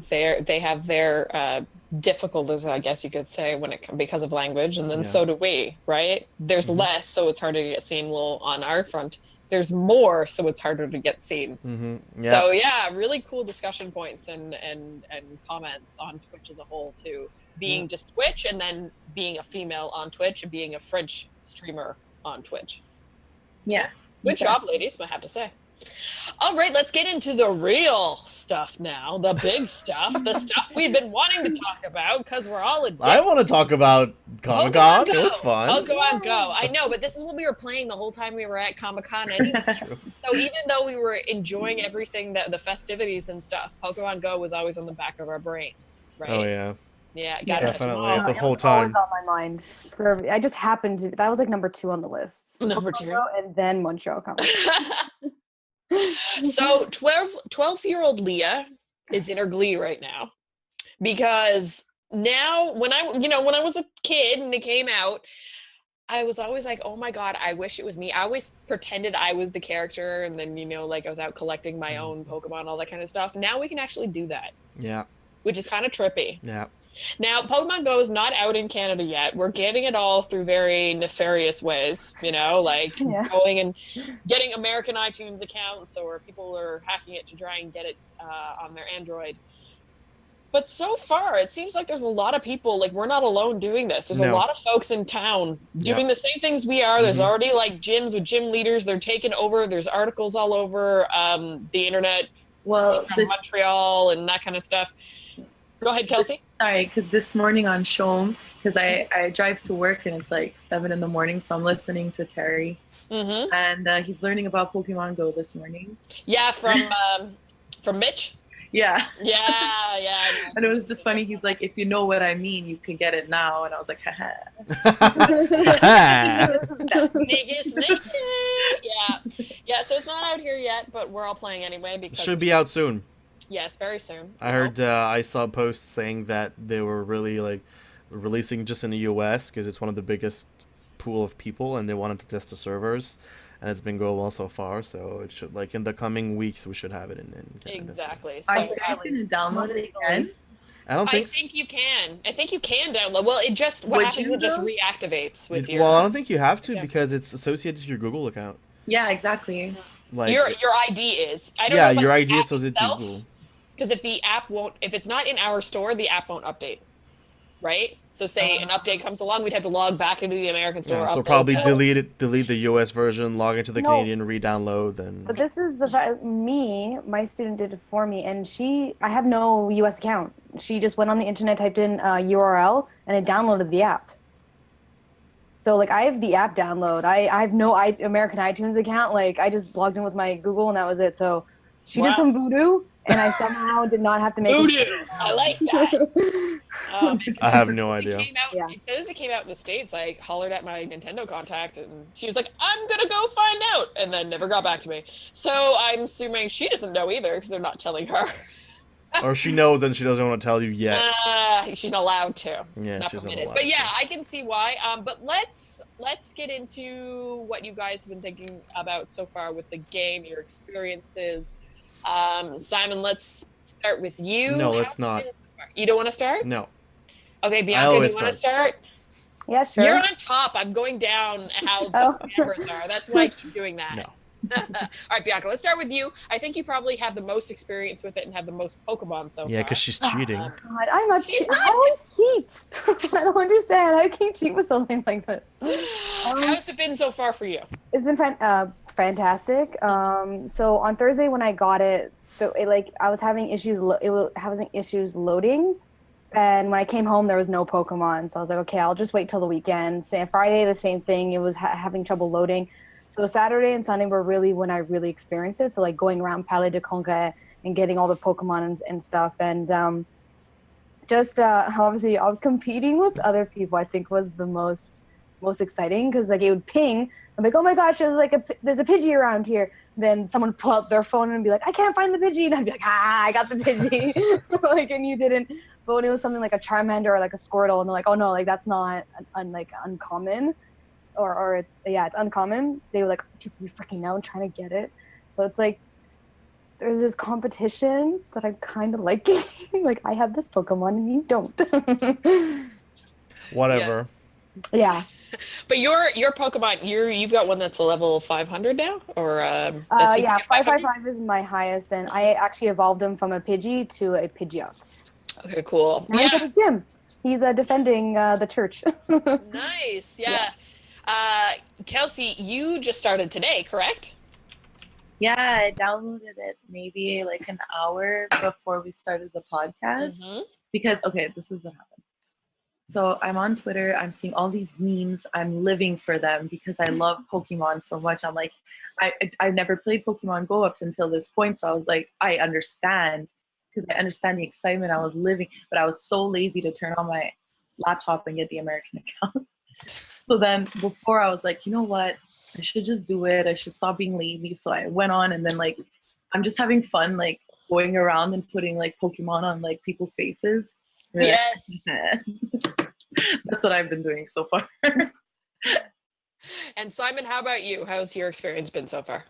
they have their difficulties, I guess you could say, because of language, and then so do we, right? There's less, so it's harder to get seen. Well, on our front, there's more, so it's harder to get seen. Yeah. So yeah, really cool discussion points and comments on Twitch as a whole too. Being just Twitch, and then being a female on Twitch, and being a French streamer on Twitch. Yeah. Good job, ladies, I have to say. All right, let's get into the real stuff now, the big stuff, the stuff we've been wanting to talk about because we're all addicted. I want to talk about Comic-Con. It was fun. PokemonGO. I know, but this is what we were playing the whole time we were at Comic-Con. So even though we were enjoying everything, the festivities and stuff, PokemonGO was always on the back of our brains, right? Oh, yeah. Yeah, definitely. The whole time. It was on my mind. I just happened to. That was like number 2 on the list. Number 2, and then Montreal Comiccon. So 12-year-old Leah is in her glee right now, because now when I was a kid and it came out, I was always like, oh my god, I wish it was me. I always pretended I was the character, and then like I was out collecting my own Pokemon, all that kind of stuff. Now we can actually do that. Yeah. Which is kind of trippy. Yeah. Now, PokemonGO is not out in Canada yet. We're getting it all through very nefarious ways, like going and getting American iTunes accounts, or people are hacking it to try and get it on their Android. But so far, it seems like there's a lot of people, like we're not alone doing this. There's a lot of folks in town doing the same things we are. There's already like gyms with gym leaders. They're taking over. There's articles all over the internet, from Montreal and that kind of stuff. Go ahead, Kelsey. Sorry, because this morning on Shom, because I drive to work and it's like 7 a.m, so I'm listening to Terry, and he's learning about PokemonGO this morning. Yeah, from Mitch. Yeah. Yeah. And it was just funny. He's like, if you know what I mean, you can get it now. And I was like, haha. That's sneaky. Yeah. So it's not out here yet, but we're all playing anyway because it should be out soon. Yes, very soon. I heard I saw posts saying that they were really like releasing just in the US because it's one of the biggest pool of people, and they wanted to test the servers, and it's been going well so far. So it should, like, in the coming weeks, we should have it in Canada. Exactly. So. Are you guys going to download it again? I think you can. I think you can download. Well, it just it just reactivates with your. Well, I don't think you have to because it's associated to your Google account. Yeah, exactly. Like your ID is. I don't know. Yeah, your ID is associated to Google. Because if it's not in our store, the app won't update, right? So say an update comes along, we'd have to log back into the American store. Yeah, so probably delete the US version, log into the Canadian, re-download, then. But this is my student did it for me, and I have no US account. She just went on the internet, typed in URL, and it downloaded the app. So like I have the app download. I have no American iTunes account. Like I just logged in with my Google, and that was it. So she did some voodoo. And I somehow did not have to make voodoo. I like that. I have no idea. As soon as it came out in the States, I hollered at my Nintendo contact, and she was like, "I'm gonna go find out," and then never got back to me. So I'm assuming she doesn't know either because they're not telling her. Or she knows, and she doesn't want to tell you yet. She's not allowed to. Yeah, not she's permitted. not allowed. But yeah, I can see why. But let's get into what you guys have been thinking about so far with the game, your experiences. Simon, let's start with you. No, let's not. You don't want to start? No. Okay, Bianca, do you want to start? Yeah, sure. You're on top. I'm going down how the numbers are. That's why I keep doing that. No. All right, Bianca, let's start with you. I think you probably have the most experience with it and have the most Pokemon so Yeah, far. because she's cheating. God, I'm not cheating. I don't cheat. I don't understand. I can't cheat with something like this. How's it been so far for you? It's been fantastic. So on Thursday when I got it, I was having issues. It was having issues loading, and when I came home, there was no Pokemon. So I was like, okay, I'll just wait till the weekend. Friday, the same thing. It was having trouble loading. So Saturday and Sunday were really when I really experienced it. So like going around Palais de Congrès and getting all the Pokemon and stuff, and obviously competing with other people, I think was the most exciting, because like it would ping. I'm like, oh my gosh, there's a Pidgey around here. Then someone would pull out their phone and be like, I can't find the Pidgey, and I'd be like, I got the Pidgey. Like, and you didn't. But when it was something like a Charmander or like a Squirtle, and they're like, oh no, like that's not uncommon, or it's uncommon. They were like, you freaking know, trying to get it. So it's like there's this competition that I'm kind of liking. Like, I have this Pokemon and you don't. Whatever. Yeah. But your Pokemon, you've got one that's a level 500 now, or yeah, 555 is my highest, and I actually evolved him from a Pidgey to a Pidgeot. Okay, cool. Now he's at the gym. He's defending the church. Nice. Yeah. Kelsey, you just started today, correct? Yeah, I downloaded it maybe like an hour before we started the podcast. Because, okay, this is what happened. So I'm on Twitter, I'm seeing all these memes, I'm living for them because I love Pokemon so much. I'm like, I've never played Pokemon Go up until this point, so I was like, I understand, because I understand the excitement. I was living, but I was so lazy to turn on my laptop and get the American account. So then before I was like, you know what, I should just do it. I should stop being lazy. So I went on, and then like, I'm just having fun, like going around and putting like Pokemon on like people's faces. Yes. That's what I've been doing so far. And Simon, how about you? How's your experience been so far?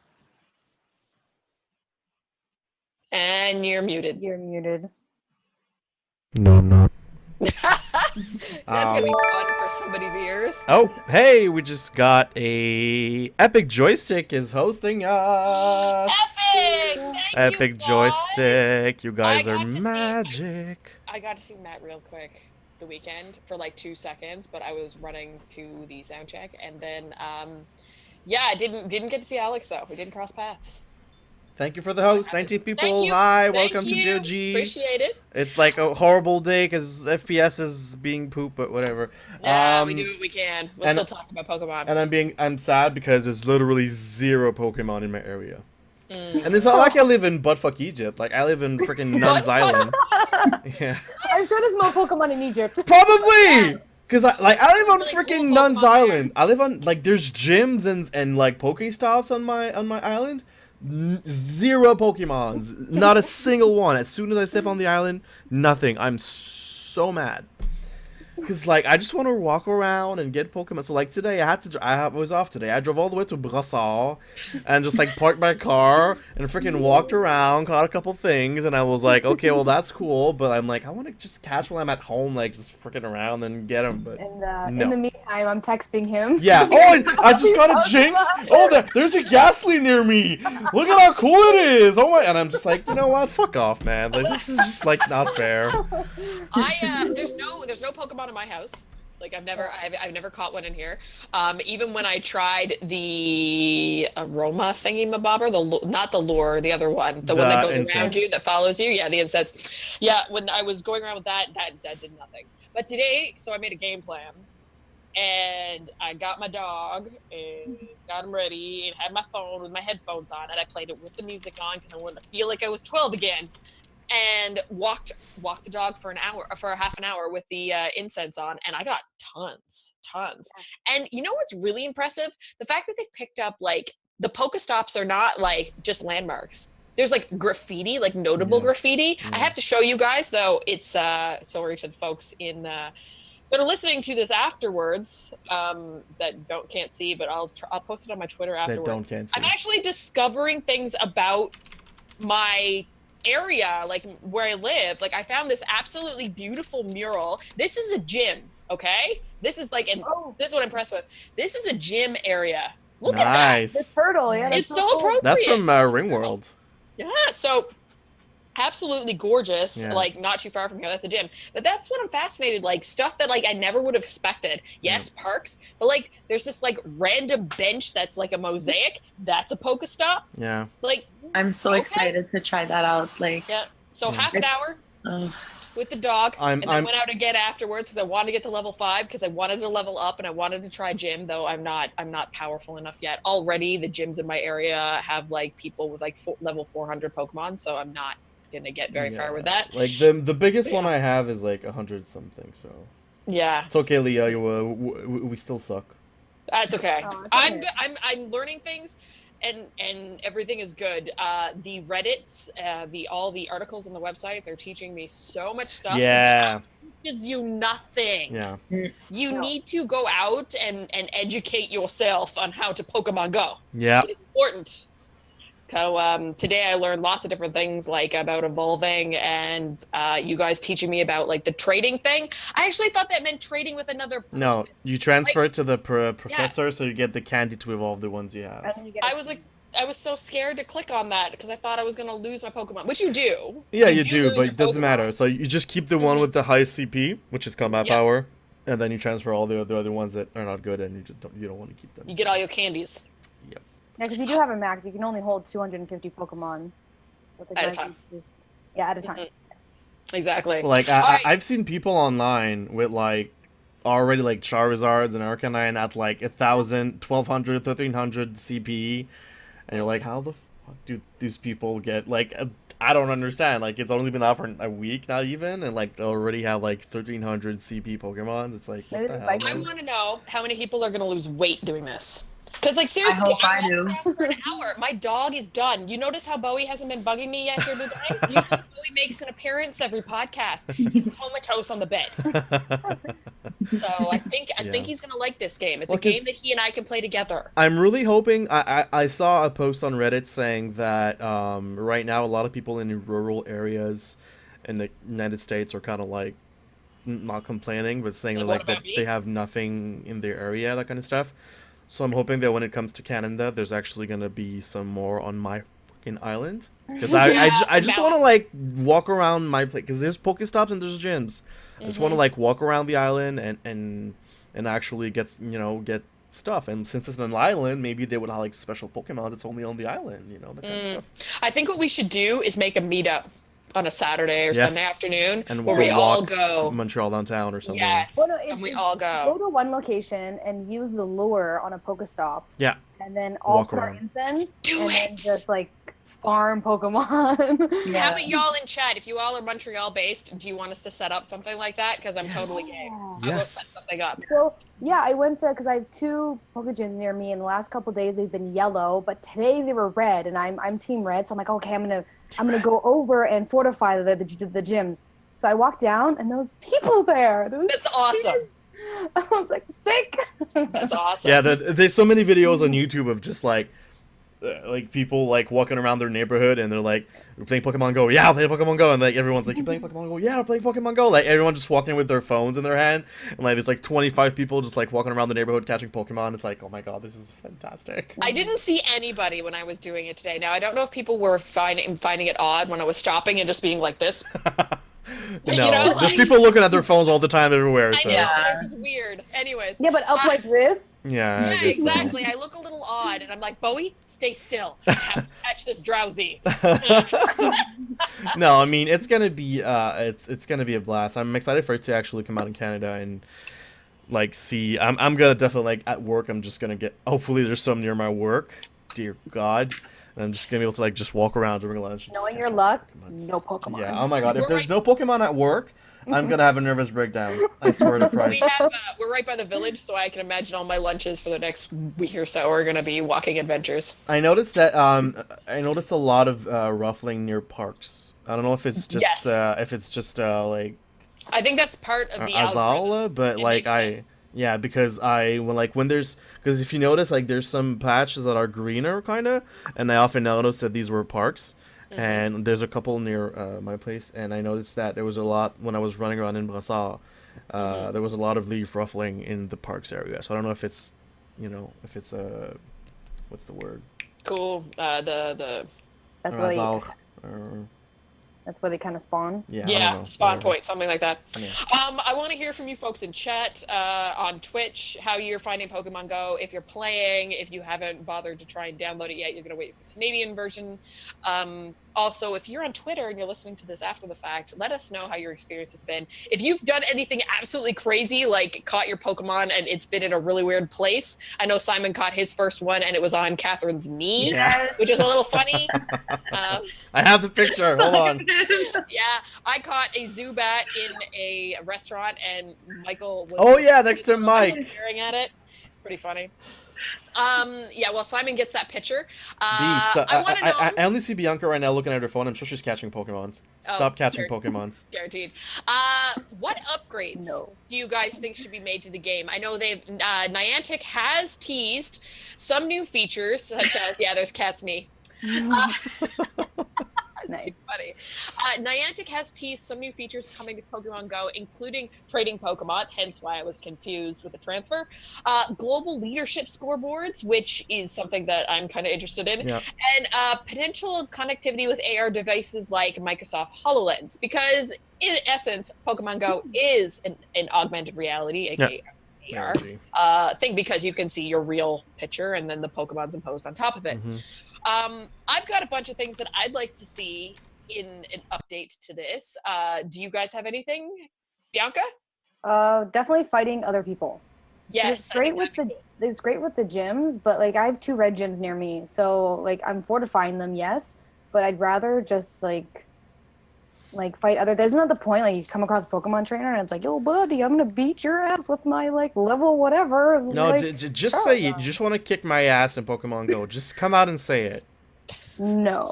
And you're muted. You're muted. No, I'm not. That's gonna be fun for somebody's ears. Oh, hey, we just got a Epic Joystick is hosting us. Epic Joystick. You guys are got to see- magic. I got to see Matt real quick the weekend for like 2 seconds, but I was running to the sound check, and then I didn't get to see Alex though. We didn't cross paths. Thank you for the host. 19 people. Thank you. Hi, Thank welcome you. to GOG. Appreciate it. It's like a horrible day because FPS is being poop, but whatever. Yeah, we do what we can. We'll and- still talk about Pokemon. And I'm sad because there's literally 0 Pokemon in my area. And it's not like I live in buttfuck Egypt. Like, I live in freaking Nuns Island. Yeah. I'm sure there's more Pokemon in Egypt. Probably! Because I live on Really freaking cool Nuns Pokemon Island. I live on, like, there's gyms and like Pokestops on my island. 0 Pokemons. Not a single one. As soon as I step on the island, nothing. I'm so mad. Because, like, I just want to walk around and get Pokemon. So, like, today, I was off today. I drove all the way to Brassard and just, like, parked my car and freaking walked around, caught a couple things, and I was like, okay, well, that's cool, but I'm like, I want to just catch while I'm at home, like, just freaking around and get them, but And no. in the meantime, I'm texting him. Yeah. Oh, and I just got a Jinx. Oh, there's a Ghastly near me. Look at how cool it is. Oh my! And I'm just like, you know what? Fuck off, man. Like, this is just like not fair. There's no Pokemon in my house. Like I've never caught one in here. Even when I tried the aroma thingy-mabobber, not the lure, the other one, the one that goes incense. around you, that follows you. Yeah, the incense. Yeah, when I was going around with that did nothing. But today, so I made a game plan, and I got my dog and got him ready and had my phone with my headphones on, and I played it with the music on because I wanted to feel like I was 12 again. And walked the dog for a half an hour with the incense on, and I got tons. And you know what's really impressive? The fact that they've picked up, like, the Pokestops are not like just landmarks. There's like graffiti, like notable graffiti. I have to show you guys though. It's sorry to the folks in that are listening to this afterwards that can't see, but I'll post it on my Twitter afterwards. Can't see. I'm actually discovering things about my area, like where I live. Like I found this absolutely beautiful mural. This is a gym. Okay, this is like, this is what I'm impressed with. This is a gym area. Look at Nice. The turtle, yeah. It's That's so cool. appropriate. That's from Ringworld. Yeah, so absolutely gorgeous. Yeah. Like not too far from here. That's a gym. But that's what I'm fascinated. Like stuff that like I never would have expected. Yes, parks, but like there's this like random bench that's like a mosaic. That's a Pokestop. Yeah. Like I'm so excited to try that out. Like, yeah. So half an hour with the dog, I'm- and then I'm- went out again afterwards because I wanted to get to level 5 because I wanted to level up and I wanted to try gym. Though I'm not powerful enough yet. Already the gyms in my area have like people with like level 400 Pokemon, so I'm not gonna get very far with that. Like the biggest one I have is like 100 something. So Yeah, it's okay, Leah. We still suck. that's okay. Oh, it's I'm okay. good. I'm learning things, and everything is good. The Reddits, all the articles on the websites are teaching me so much stuff. Yeah. Teaches you nothing. Yeah. You No. need to go out and educate yourself on how to Pokemon Go. Yeah. It's important. So today I learned lots of different things like about evolving and you guys teaching me about like the trading thing. I actually thought that meant trading with another person. No, you transfer it to the professor, so you get the candy to evolve the ones you have. And then you get I was so scared to click on that because I thought I was gonna lose my Pokemon, which you do. Yeah, you do, lose but your it doesn't Pokemon. matter. So you just keep the one with the highest CP, which is combat Yeah. power, and then you transfer all the other ones that are not good, and you don't want to keep them. You get all your candies. Yeah, because you do have a max. You can only hold 250 Pokemon. With the At a guys time. who just- Yeah, at a time. Mhm. Exactly. Like Alright. I've seen people online with like already like Charizards and Arcanine at like 1,000, 1,200, 1,300 CP, and you're like, how the fuck do these people get like? I don't understand. Like it's only been out for a week, not even, and like they already have like 1,300 CP Pokemons. It's like what Maybe the they hell? like I man? want to know how many people are gonna lose weight doing this. Because like seriously, hope I walked do. around for an hour. My dog is done. You notice how Bowie hasn't been bugging me yet here today? Usually Bowie makes an appearance every podcast. He's comatose on the bed. So I think he's gonna like this game. It's Well, a game 'cause- that he and I can play together. I'm really hoping. I saw a post on Reddit saying that right now a lot of people in rural areas in the United States are kind of like not complaining, but saying that Like, what like that about me? they have nothing in their area, that kind of stuff. So I'm hoping that when it comes to Canada, there's actually gonna be some more on my fucking island, because I just want to like walk around my place, because there's Pokestops and there's gyms. I just want to like walk around the island and actually get stuff. And since it's an island, maybe they would have like special Pokemon that's only on the island, that kind of stuff. I think what we should do is make a meetup on a Saturday or Yes. Sunday afternoon And where we'll we all walk go. Montreal downtown or something. Yes, Well, no, and we it's- all Go go. to one location and use the lure on a Pokestop, Yeah. and then all Walk pour around. incense, Do and then it! just like farm Pokemon. Yeah. How about y'all in chat? If you all are Montreal based, do you want us to set up something like that? Because I'm totally game. I will set Yes. something up. So yeah, I went to, because I have 2 Poke gyms near me, and the last couple days they've been yellow, but today they were red, and I'm team red, so I'm like, okay, I'm gonna go over and fortify the gyms. So I walked down, and there was people there. It was That's awesome. I was like, sick. That's awesome. Yeah, there's so many videos on YouTube of just like people like walking around their neighborhood, and they're like, we're playing Pokemon Go. Yeah, we're playing Pokemon Go. And like everyone's like, you playing Pokemon Go? Yeah, we're playing Pokemon Go. Like everyone just walking with their phones in their hand, and like there's like 25 people just like walking around the neighborhood catching Pokemon. It's like, oh my god, this is fantastic. I didn't see anybody when I was doing it today. Now I don't know if people were finding it odd when I was stopping and just being like this. No, You know, there's like- people looking at their phones all the time everywhere. I So know, Yeah. this is weird. Anyways. Yeah, but up like this. yeah, I Yeah, guess so. exactly. I look a little odd, and I'm like, Bowie, stay still. I have to catch this drowsy. No, I mean it's gonna be it's gonna be a blast. I'm excited for it to actually come out in Canada and like see. I'm gonna definitely like at work. I'm just gonna get. Hopefully there's some near my work. Dear God, and I'm just gonna be able to like just walk around during lunch. and just Knowing catch your all luck, the Pokemons. no Pokemon. Yeah. Oh my God. If We're there's no Pokemon at work, I'm gonna have a nervous breakdown. I swear to Christ. We're right by the village, so I can imagine all my lunches for the next week or so are going to be walking adventures. I noticed that I noticed a lot of ruffling near parks. I don't know if it's just Yes. like I think that's part of the algorithm. Azala, but It like makes sense. yeah, because because if you notice like there's some patches that are greener kind of, and I often notice that these were parks, and there's a couple near my place, and I noticed that there was a lot when I was running around in Brassard. There was a lot of leaf ruffling in the parks area, so I don't know if it's, if it's a, what's the word? Cool. The That's where Razal, they, or, that's where they kind of spawn. yeah, I don't know, spawn whatever. point, something like that. Yeah. I want to hear from you folks in chat, on Twitch, how you're finding Pokemon Go. If you're playing, if you haven't bothered to try and download it yet, you're gonna wait for the Canadian version. Also, if you're on Twitter and you're listening to this after the fact, let us know how your experience has been. If you've done anything absolutely crazy, like caught your Pokemon and it's been in a really weird place. I know Simon caught his first one and it was on Catherine's knee, Yeah. which is a little funny. I have the picture. Hold on. Yeah, I caught a Zubat in a restaurant, and Michael was Oh yeah, next to Mike. staring at it. It's pretty funny. Yeah, well, Simon gets that picture. Beast. I want to know. I only see Bianca right now looking at her phone. I'm sure she's catching Pokemons. Stop catching Pokemons. Guaranteed. What upgrades do you guys think should be made to the game? I know they've Niantic has teased some new features, such as there's Cat's knee. It's too funny. Niantic has teased some new features coming to Pokemon Go, including trading Pokemon, hence why I was confused with the transfer. Global leadership scoreboards, which is something that I'm kind of interested in. Yeah. And potential connectivity with AR devices like Microsoft HoloLens. Because in essence, Pokemon Go is an augmented reality, aka AR thing, because you can see your real picture and then the Pokemon's imposed on top of it. I've got a bunch of things that I'd like to see in an update to this. Do you guys have anything? Bianca? Definitely fighting other people. Yes. It's great with the gyms, but like I have 2 red gyms near me, so like I'm fortifying them, yes, but I'd rather just like fight other. Isn't that the point? Like you come across a Pokemon trainer and it's like, yo, buddy, I'm gonna beat your ass with my like level whatever. No, like, just say it. You just want to kick my ass in Pokemon Go. Just come out and say it. No.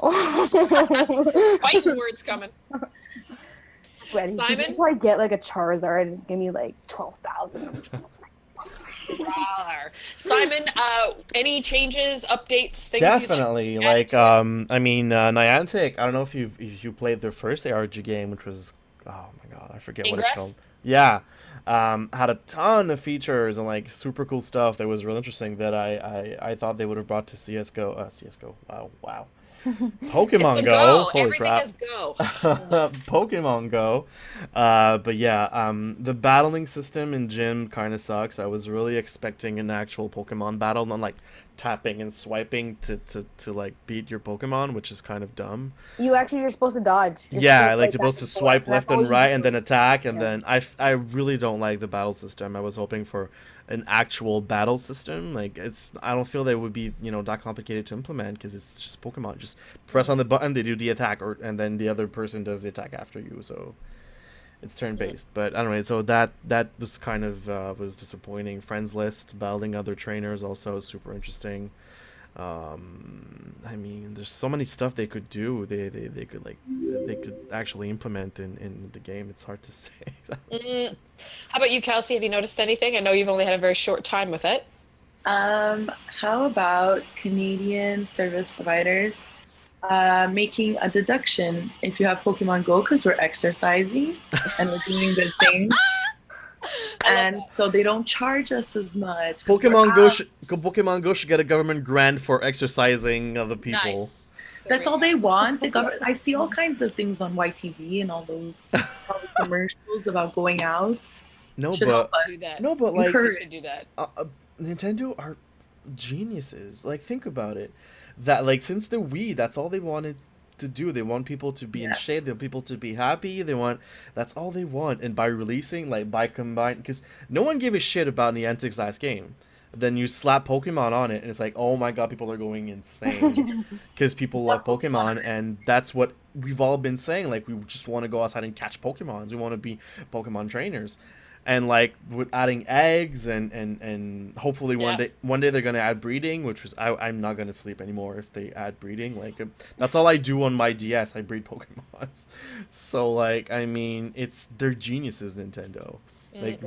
Fighting words coming. Ready. Simon? Just so I get like a Charizard and it's gonna be like 12,000. Simon, any changes, updates, things? Definitely. Niantic. I don't know if you played their first ARG game, which was, oh my god, I forget what it's called. Yeah, had a ton of features and like super cool stuff that was real interesting that I thought they would have brought to CS:GO. CS:GO. Wow. Pokemon Go. Holy Everything crap. Has Go. Pokemon Go. But yeah, the battling system in gym kind of sucks. I was really expecting an actual Pokemon battle, not like tapping and swiping to like beat your Pokemon, which is kind of dumb. You're supposed to dodge. You're supposed to swipe left and right and then attack, and then I really don't like the battle system. I was hoping for an actual battle system. Like I don't feel that it would be that complicated to implement, because it's just Pokemon. Just press on the button, they do the attack, and then the other person does the attack after you. So it's turn based. But anyway, so that was kind of was disappointing. Friends list, battling other trainers, also super interesting. I mean, there's so many stuff they could do. They could actually implement in the game. It's hard to say. How about you, Kelsey? Have you noticed anything? I know you've only had a very short time with it. How about Canadian service providers making a deduction if you have Pokemon Go, because we're exercising and we're doing good things. And so they don't charge us as much. Pokemon Go should get a government grant for exercising other people. Nice. That's all they want. I see all kinds of things on YTV and all those commercials about going out. No, do that. like You should do that. Nintendo are geniuses. Like, think about it. That like since the Wii, that's all they wanted to do. They want people to be in shape. They want people to be happy. That's all they want. And by releasing, because no one gave a shit about Niantic's last game. Then you slap Pokemon on it, and it's like, oh my god, people are going insane because people love Pokemon, and that's what we've all been saying. Like, we just want to go outside and catch Pokemons. We want to be Pokemon trainers, and like with adding eggs and hopefully one day they're gonna add breeding, which was I'm not gonna sleep anymore if they add breeding. Like, that's all I do on my DS. I breed Pokemons. So like, I mean, they're geniuses, Nintendo. Like,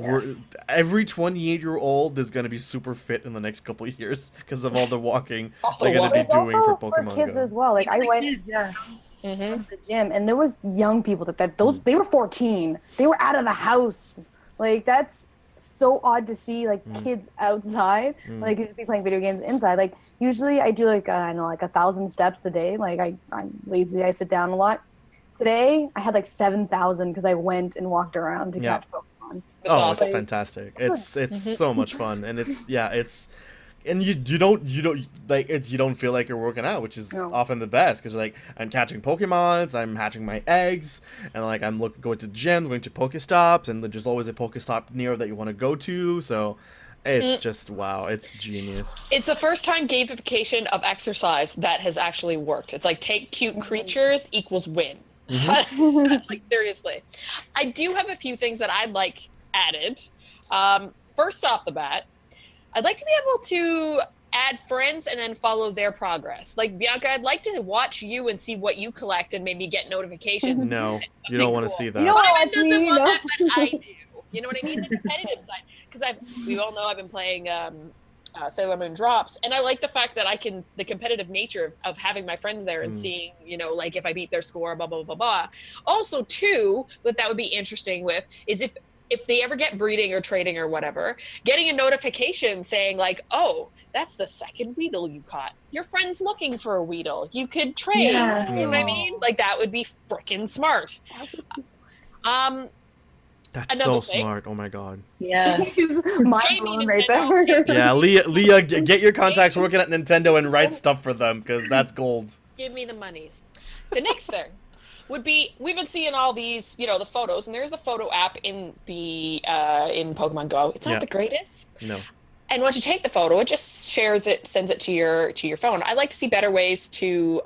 every 28-year-old is gonna be super fit in the next couple of years because of all the walking they're gonna be doing for Pokemon for kids Go. as well. Like I went, to the gym, and there was young people they were 14. They were out of the house. Like, that's so odd to see, like, kids outside. Like, you just be playing video games inside. Like, usually I do like 1,000 steps a day. Like, I'm lazy. I sit down a lot. Today I had like 7,000 because I went and walked around to catch Pokemon. Awesome. It's fantastic. It's so much fun, and and you don't you don't feel like you're working out, which is often the best, because like, I'm catching Pokemons, I'm hatching my eggs, and like, I'm going to gym, going to Pokestops, and there's always a Pokestop near that you want to go to. So it's just, wow, it's genius. It's the first time gamification of exercise that has actually worked. It's like, take cute creatures equals win. Like, seriously. I do have a few things that I'd like added. First off the bat, I'd like to be able to add friends and then follow their progress. Like, Bianca, I'd like to watch you and see what you collect and maybe get notifications. No, you don't want to see that. You know what, doesn't want that, but I do. You know what I mean? The competitive side. Because we all know I've been playing Sailor Moon Drops, and I like the fact that the competitive nature of having my friends there and seeing, like, if I beat their score, blah, blah, blah, blah. Also, too, what that would be interesting with is if they ever get breeding or trading or whatever, getting a notification saying like, oh, that's the second Weedle you caught. Your friend's looking for a Weedle. You could trade. Yeah. You know what I mean? Like, that would be freaking smart. That's so smart. Oh my god. Yeah. Mind blown right there. Yeah, Leah, get your contacts working at Nintendo and write stuff for them, because that's gold. Give me the monies. The next thing would be, we've been seeing all these, the photos, and there's the photo app in the in Pokemon Go. It's not the greatest. No. And once you take the photo, it just sends it to your phone. I'd like to see better ways to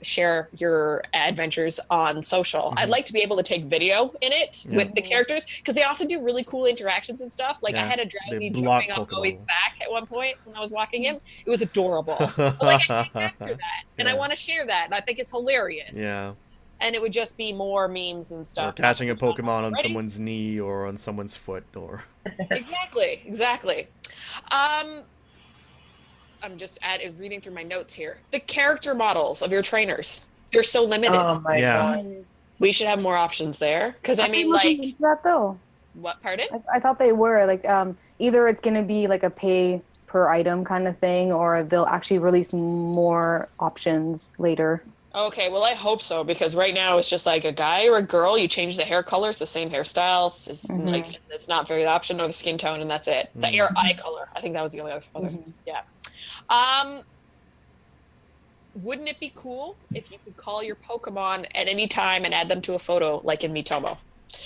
share your adventures on social. I'd like to be able to take video in it with the characters, because they often do really cool interactions and stuff. Like, I had a Drowsy jumping on Chloe's back at one point when I was walking him. It was adorable. But, like, I take after that, and I want to share that, and I think it's hilarious. Yeah. And it would just be more memes and stuff. Or catching a Pokemon on someone's knee or on someone's foot, or... Exactly. I'm just reading through my notes here. The character models of your trainers, they're so limited. Oh my god. We should have more options there. Because I mean, like... that though. What, pardon? I thought they were, like, either it's going to be like a pay per item kind of thing, or they'll actually release more options later. Okay, well, I hope so, because right now it's just like a guy or a girl, you change the hair color, it's the same hairstyle, it's like, it's not very option, or the skin tone, and that's it. The eye color, I think that was the only other yeah. Wouldn't it be cool if you could call your Pokemon at any time and add them to a photo, like in Miitomo?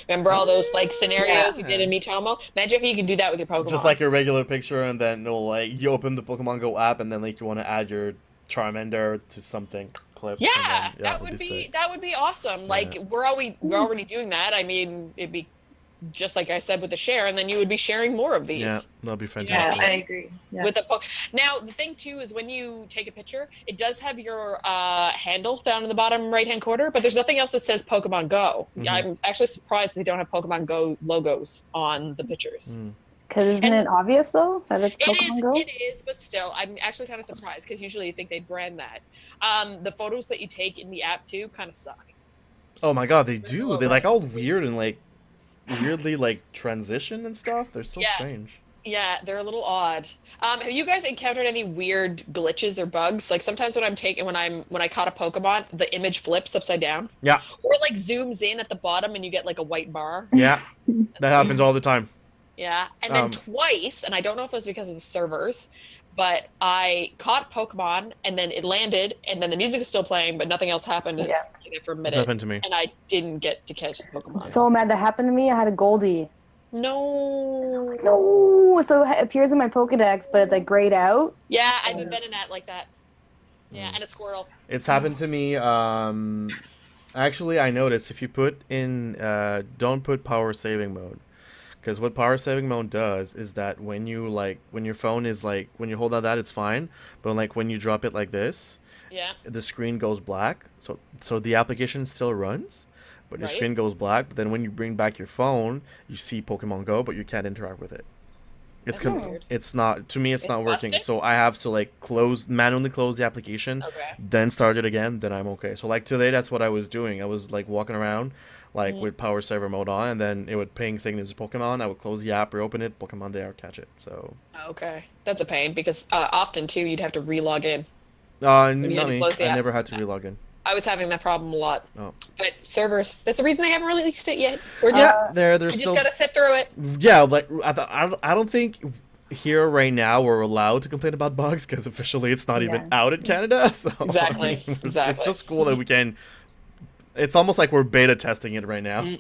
Remember all those like scenarios you did in Miitomo? Imagine if you could do that with your Pokemon. Just like your regular picture, and then it'll, like, you open the Pokemon Go app, and then, like, you want to add your Charmander to something. Yeah, that would be awesome. Like, we're already doing that. I mean, it'd be just like I said with the share, and then you would be sharing more of these. Yeah, that'd be fantastic. Yeah, I agree. Yeah. With now, the thing too is when you take a picture, it does have your handle down in the bottom right-hand corner, but there's nothing else that says Pokemon Go. I'm actually surprised they don't have Pokemon Go logos on the pictures. Because isn't it obvious, though, that it's Pokemon Go? It is, but still, I'm actually kind of surprised, because usually you think they'd brand that. The photos that you take in the app, too, kind of suck. Oh my god, they do. They're, like, all weird and, like, weirdly, like, transition and stuff. They're so strange. Yeah, they're a little odd. Have you guys encountered any weird glitches or bugs? Like, sometimes when I caught a Pokemon, the image flips upside down. Yeah. Or, like, zooms in at the bottom and you get, like, a white bar. Yeah, that happens all the time. Yeah, and then twice, and I don't know if it was because of the servers, but I caught Pokemon, and then it landed, and then the music was still playing, but nothing else happened. It's like for a minute. It's happened to me. And I didn't get to catch the Pokemon. I'm so mad that happened to me. I had a Goldie. No. No. So it appears in my Pokedex, but it's like grayed out. Yeah, I've been Venonat like that. Yeah, and a Squirrel. It's happened to me. Actually, I noticed if you put in, don't put power saving mode. Because what power saving mode does is that when you, like, when your phone is, like, when you hold on that, it's fine. But, like, when you drop it like this, the screen goes black. So the application still runs, but your screen goes black. But then when you bring back your phone, you see Pokemon Go, but you can't interact with it. It's That's weird. it's not, to me, it's not working. busted? So I have to like manually close the application, Okay. then start it again, then I'm okay. So like today, that's what I was doing. I was like walking around like with power saver mode on, and then it would ping saying there's a Pokemon. I would close the app, reopen it, Pokemon there, catch it. So Okay. That's a pain because often too you'd have to re-log in. you had not to me. close the I app. never had to relog in. I was having that problem a lot. Oh. But servers, that's the reason they haven't released it yet. We're just, Yeah, there's we just still gotta sit through it. yeah. Like I don't think here right now we're allowed to complain about bugs because officially it's not even out in Canada. So Exactly. It's Exactly. just cool that we can. It's almost like we're beta testing it right now.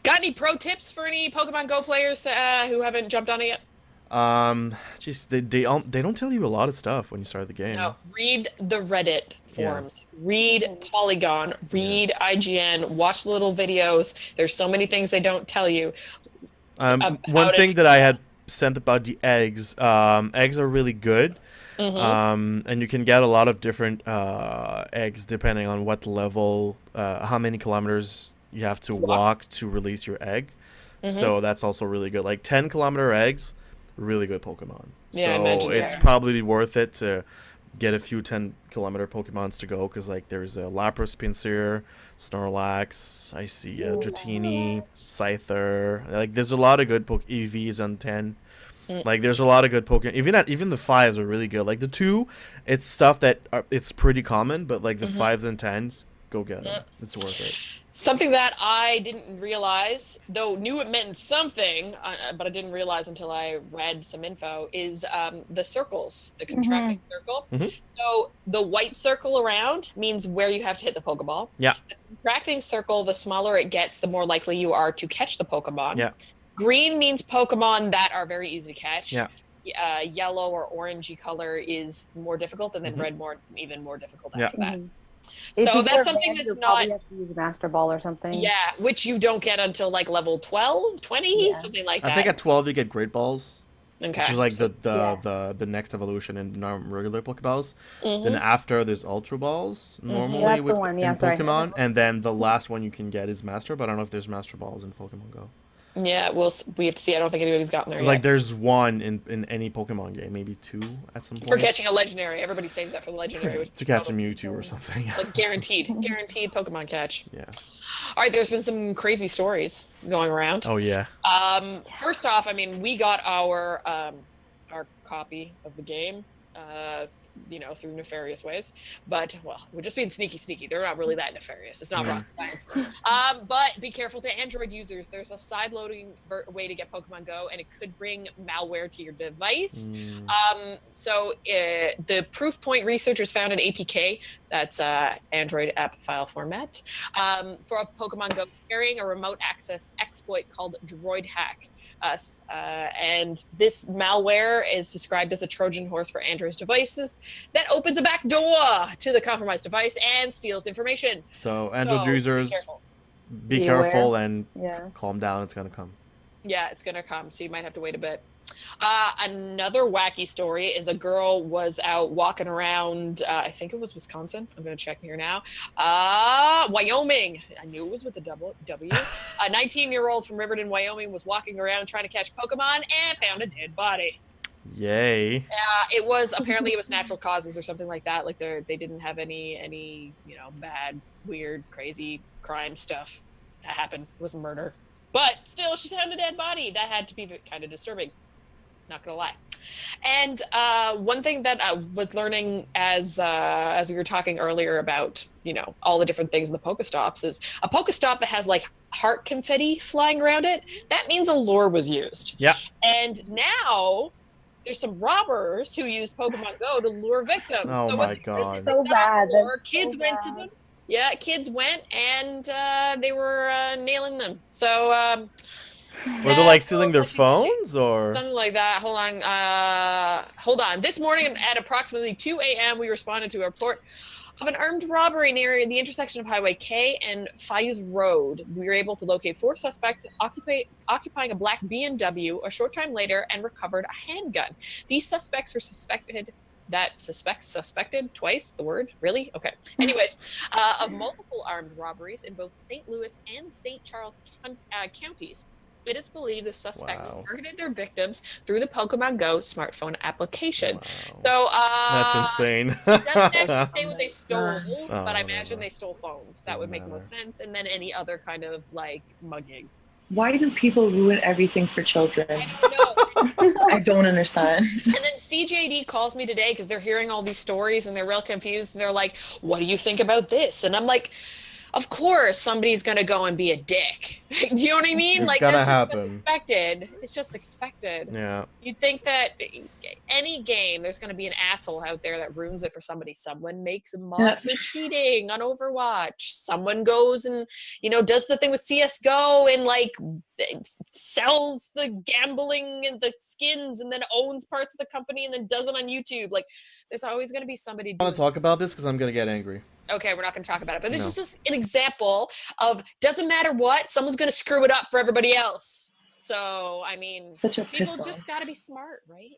Got any pro tips for any Pokemon Go players who haven't jumped on it yet? Just they don't tell you a lot of stuff when you start the game. No. Read the Reddit forums. Read Polygon. Read IGN. Watch the little videos. There's so many things they don't tell you. One thing that I had sent about the eggs, eggs are really good. And you can get a lot of different eggs depending on what level, how many kilometers you have to walk to release your egg. So that's also really good. Like 10-kilometer eggs, really good Pokemon. Yeah, I so imagine, it's yeah. probably worth it to get a few 10-kilometer Pokemons to go, because like there's a Lapras, Pinsir, Snorlax, I see Dratini, Scyther. Like there's a lot of good EVs on 10. Like there's a lot of good Pokemon. Even the 5s are really good. Like the 2, it's stuff that it's pretty common, but like the 5s and 10s, go get them. It's worth it. Something that I didn't realize, though knew it meant something, but I didn't realize until I read some info, is the circles, the contracting circle. So the white circle around means where you have to hit the Pokeball. Yeah. The contracting circle, the smaller it gets, the more likely you are to catch the Pokemon. Yeah. Green means Pokemon that are very easy to catch. Yeah. Yellow or orangey color is more difficult, and then red even more difficult after that. So that's something that's not. You have to use a Master Ball or something. Yeah, which you don't get until like level 12, 20, something like that. I think at 12 you get Great Balls, Okay. which is like the next evolution in regular Pokeballs. Then after there's Ultra Balls normally That's the with one, in yeah, sorry. Pokemon, and then the last one you can get is Master. But I don't know if there's Master Balls in Pokemon Go. Yeah, we have to see. I don't think anybody's gotten there yet. Like there's one in any Pokemon game, maybe 2 at some point. For catching a legendary, everybody saves that for the legendary. Which to catch a Mewtwo or something. like guaranteed Pokemon catch. Yeah. All right, there's been some crazy stories going around. Oh yeah. First off, I mean, we got our copy of the game, through nefarious ways. But, well, we're just being sneaky. They're not really that nefarious. It's not rocket science. But be careful to Android users. There's a side-loading way to get Pokemon Go, and it could bring malware to your device. So the proof point researchers found an APK, that's Android app file format, for a Pokemon Go carrying a remote access exploit called Droid Hack. And this malware is described as a Trojan horse for Android devices that opens a back door to the compromised device and steals information. So Android users, be careful and calm down. It's gonna come. Yeah, it's gonna come. So you might have to wait a bit. Another wacky story is a girl was out walking around, I think it was Wisconsin. I'm going to check here now. Wyoming. I knew it was with the W. A 19-year-old from Riverton, Wyoming was walking around trying to catch Pokemon and found a dead body. Yay. It was natural causes or something like that. Like they didn't have any bad, weird, crazy crime stuff that happened. It was a murder. But still, she found a dead body. That had to be kind of disturbing. Not gonna lie. And one thing that I was learning as we were talking earlier about, all the different things in the Pokestops is a Pokestop that has like heart confetti flying around it. That means a lure was used. Yeah. And now there's some robbers who use Pokemon Go to lure victims. Oh so my god. So bad. Kids went to them. Yeah, kids went and they were nailing them. So were they like stealing their phones or something like that? Hold on. This morning at approximately 2 a.m., we responded to a report of an armed robbery near the intersection of Highway K and Faiz Road. We were able to locate 4 suspects occupying a black BMW a short time later and recovered a handgun. These suspects were suspected twice, the word, really? Okay. Anyways, of multiple armed robberies in both St. Louis and St. Charles counties. It is believed the suspects Wow. targeted their victims through the PokemonGO smartphone application. Wow. So, That's insane. it doesn't actually say what they stole, Oh, but I whatever. imagine they stole phones. That Doesn't would make matter. most sense. And then any other kind of like mugging. why do people ruin everything for children? I don't know. I don't understand. And then CJD calls me today because they're hearing all these stories and they're real confused. And they're like, what do you think about this? And I'm like, of course somebody's going to go and be a dick. Do you know what I mean? It's Like, gonna that's just what's happen. expected. It's just expected. Yeah. You'd think that any game, there's going to be an asshole out there that ruins it for somebody. Someone makes a mod for cheating on Overwatch. Someone goes and, does the thing with CSGO and like sells the gambling and the skins and then owns parts of the company and then does it on YouTube. Like, there's always going to be somebody I doing want to talk about this because I'm gonna get angry. Okay, we're not going to talk about it, but this No. is just an example of doesn't matter what, someone's going to screw it up for everybody else. So, I mean, Such a people piss off. just got to be smart, right?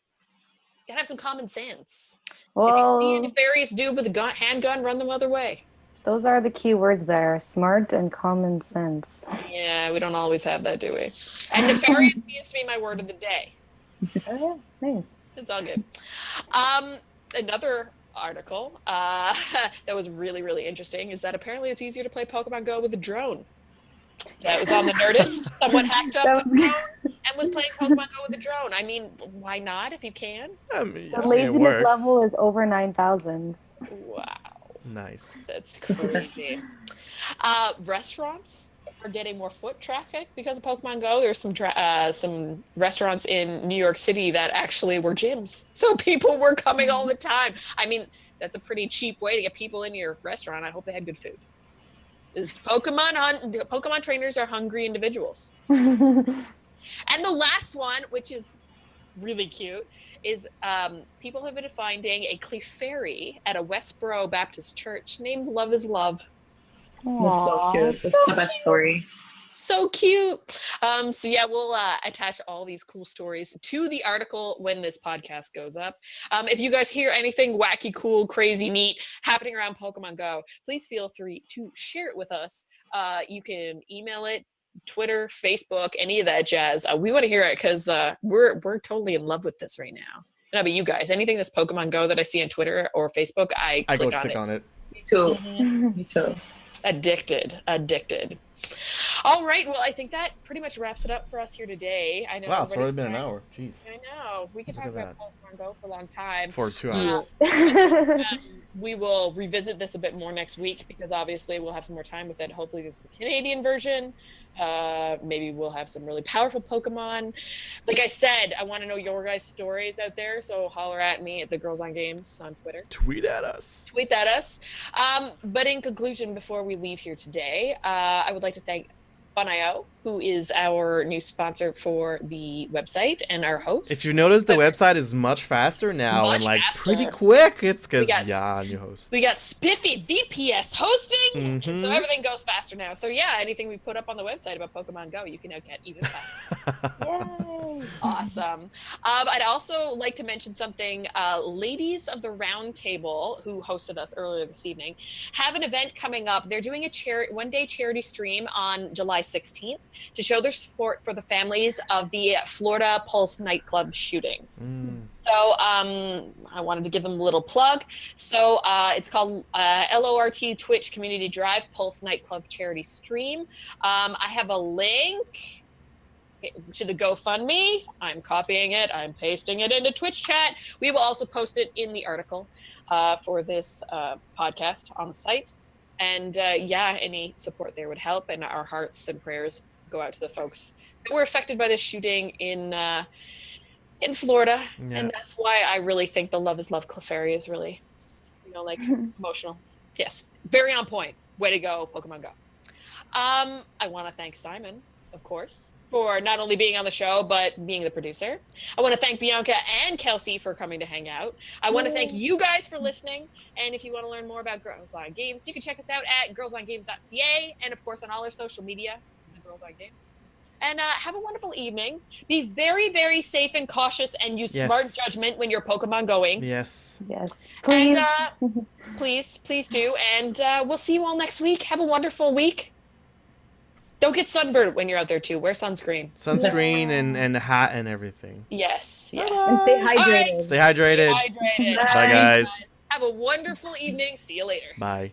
Got to have some common sense. If you see a Well, nefarious dude with a handgun, run the other way. those are the key words there: smart and common sense. Yeah, we don't always have that, do we? And nefarious seems to be my word of the day. Oh, yeah, nice. It's all good. Another article that was really, really interesting is that apparently it's easier to play Pokemon Go with a drone. That was on the Nerdist. Someone hacked up That a was- drone and was playing Pokemon Go with a drone. I mean, why not if you can? I mean, The it laziness works. level is over 9,000. Wow, Nice. that's crazy. Restaurants are getting more foot traffic because of Pokemon Go. There's some restaurants in New York City that actually were gyms, so people were coming all the time. I mean, that's a pretty cheap way to get people into your restaurant. I hope they had good food. Pokemon trainers are hungry individuals. And the last one, which is really cute, is people have been finding a Clefairy at a Westboro Baptist church named Love is Love. That's so cute. That's the best story. So cute. So yeah, we'll attach all these cool stories to the article when this podcast goes up. If you guys hear anything wacky, cool, crazy, neat happening around Pokemon Go, please feel free to share it with us. You can email it, Twitter, Facebook, any of that jazz. We want to hear it because we're totally in love with this right now. And but you guys, anything that's Pokemon Go that I see on Twitter or Facebook, I go click click on it. Me too. Mhm. Me too. Addicted. All right, well, I think that pretty much wraps it up for us here today. I know. Wow, it's already everybody- been an hour. Jeez. I know. We could Look talk at about Pokemon Go for a long time. For 2 Yeah. hours. We will revisit this a bit more next week because obviously we'll have some more time with it. Hopefully this is the Canadian version. Maybe we'll have some really powerful Pokemon. Like I said, I want to know your guys' stories out there, so holler at me at the Girls on Games on Twitter. Tweet at us. Tweet at us. But in conclusion, before we leave here today, I would like to thank Fun.io, who is our new sponsor for the website and our host. If you notice, the website is much faster now Much and like faster. pretty quick. It's because We got- new host. We got Spiffy VPS hosting, and so Mhm. everything goes faster now. So yeah, anything we put up on the website about Pokemon Go, you can now get even faster. Yay. Awesome. I'd also like to mention something. Ladies of the Round Table, who hosted us earlier this evening, have an event coming up. They're doing a one-day charity stream on July 16th to show their support for the families of the Florida Pulse nightclub shootings. So I wanted to give them a little plug. So it's called LORT Twitch Community Drive Pulse Nightclub Charity Stream. I have a link to the GoFundMe. I'm copying it. I'm pasting it into Twitch chat. We will also post it in the article for this podcast on the site. And yeah, any support there would help. And our hearts and prayers go out to the folks that were affected by this shooting in Florida. Yeah. And that's why I really think the Love is Love Clefairy is really, like emotional. Yes, very on point. Way to go, Pokemon Go. I want to thank Simon, of course, for not only being on the show, but being the producer. I want to thank Bianca and Kelsey for coming to hang out. I want to thank you guys for listening. And if you want to learn more about Girls on Games, you can check us out at girlsongames.ca and, of course, on all our social media, the Girls on Games. And have a wonderful evening. Be very, very safe and cautious and use smart judgment when you're Pokemon going. Yes. Yes. Please. And please do. And we'll see you all next week. Have a wonderful week. Don't get sunburned when you're out there too. Wear sunscreen. Sunscreen and a hat and everything. Yes. And Yes. stay All right. hydrated. Stay hydrated. Hydrated. Bye. Bye, guys. Have a wonderful evening. See you later. Bye.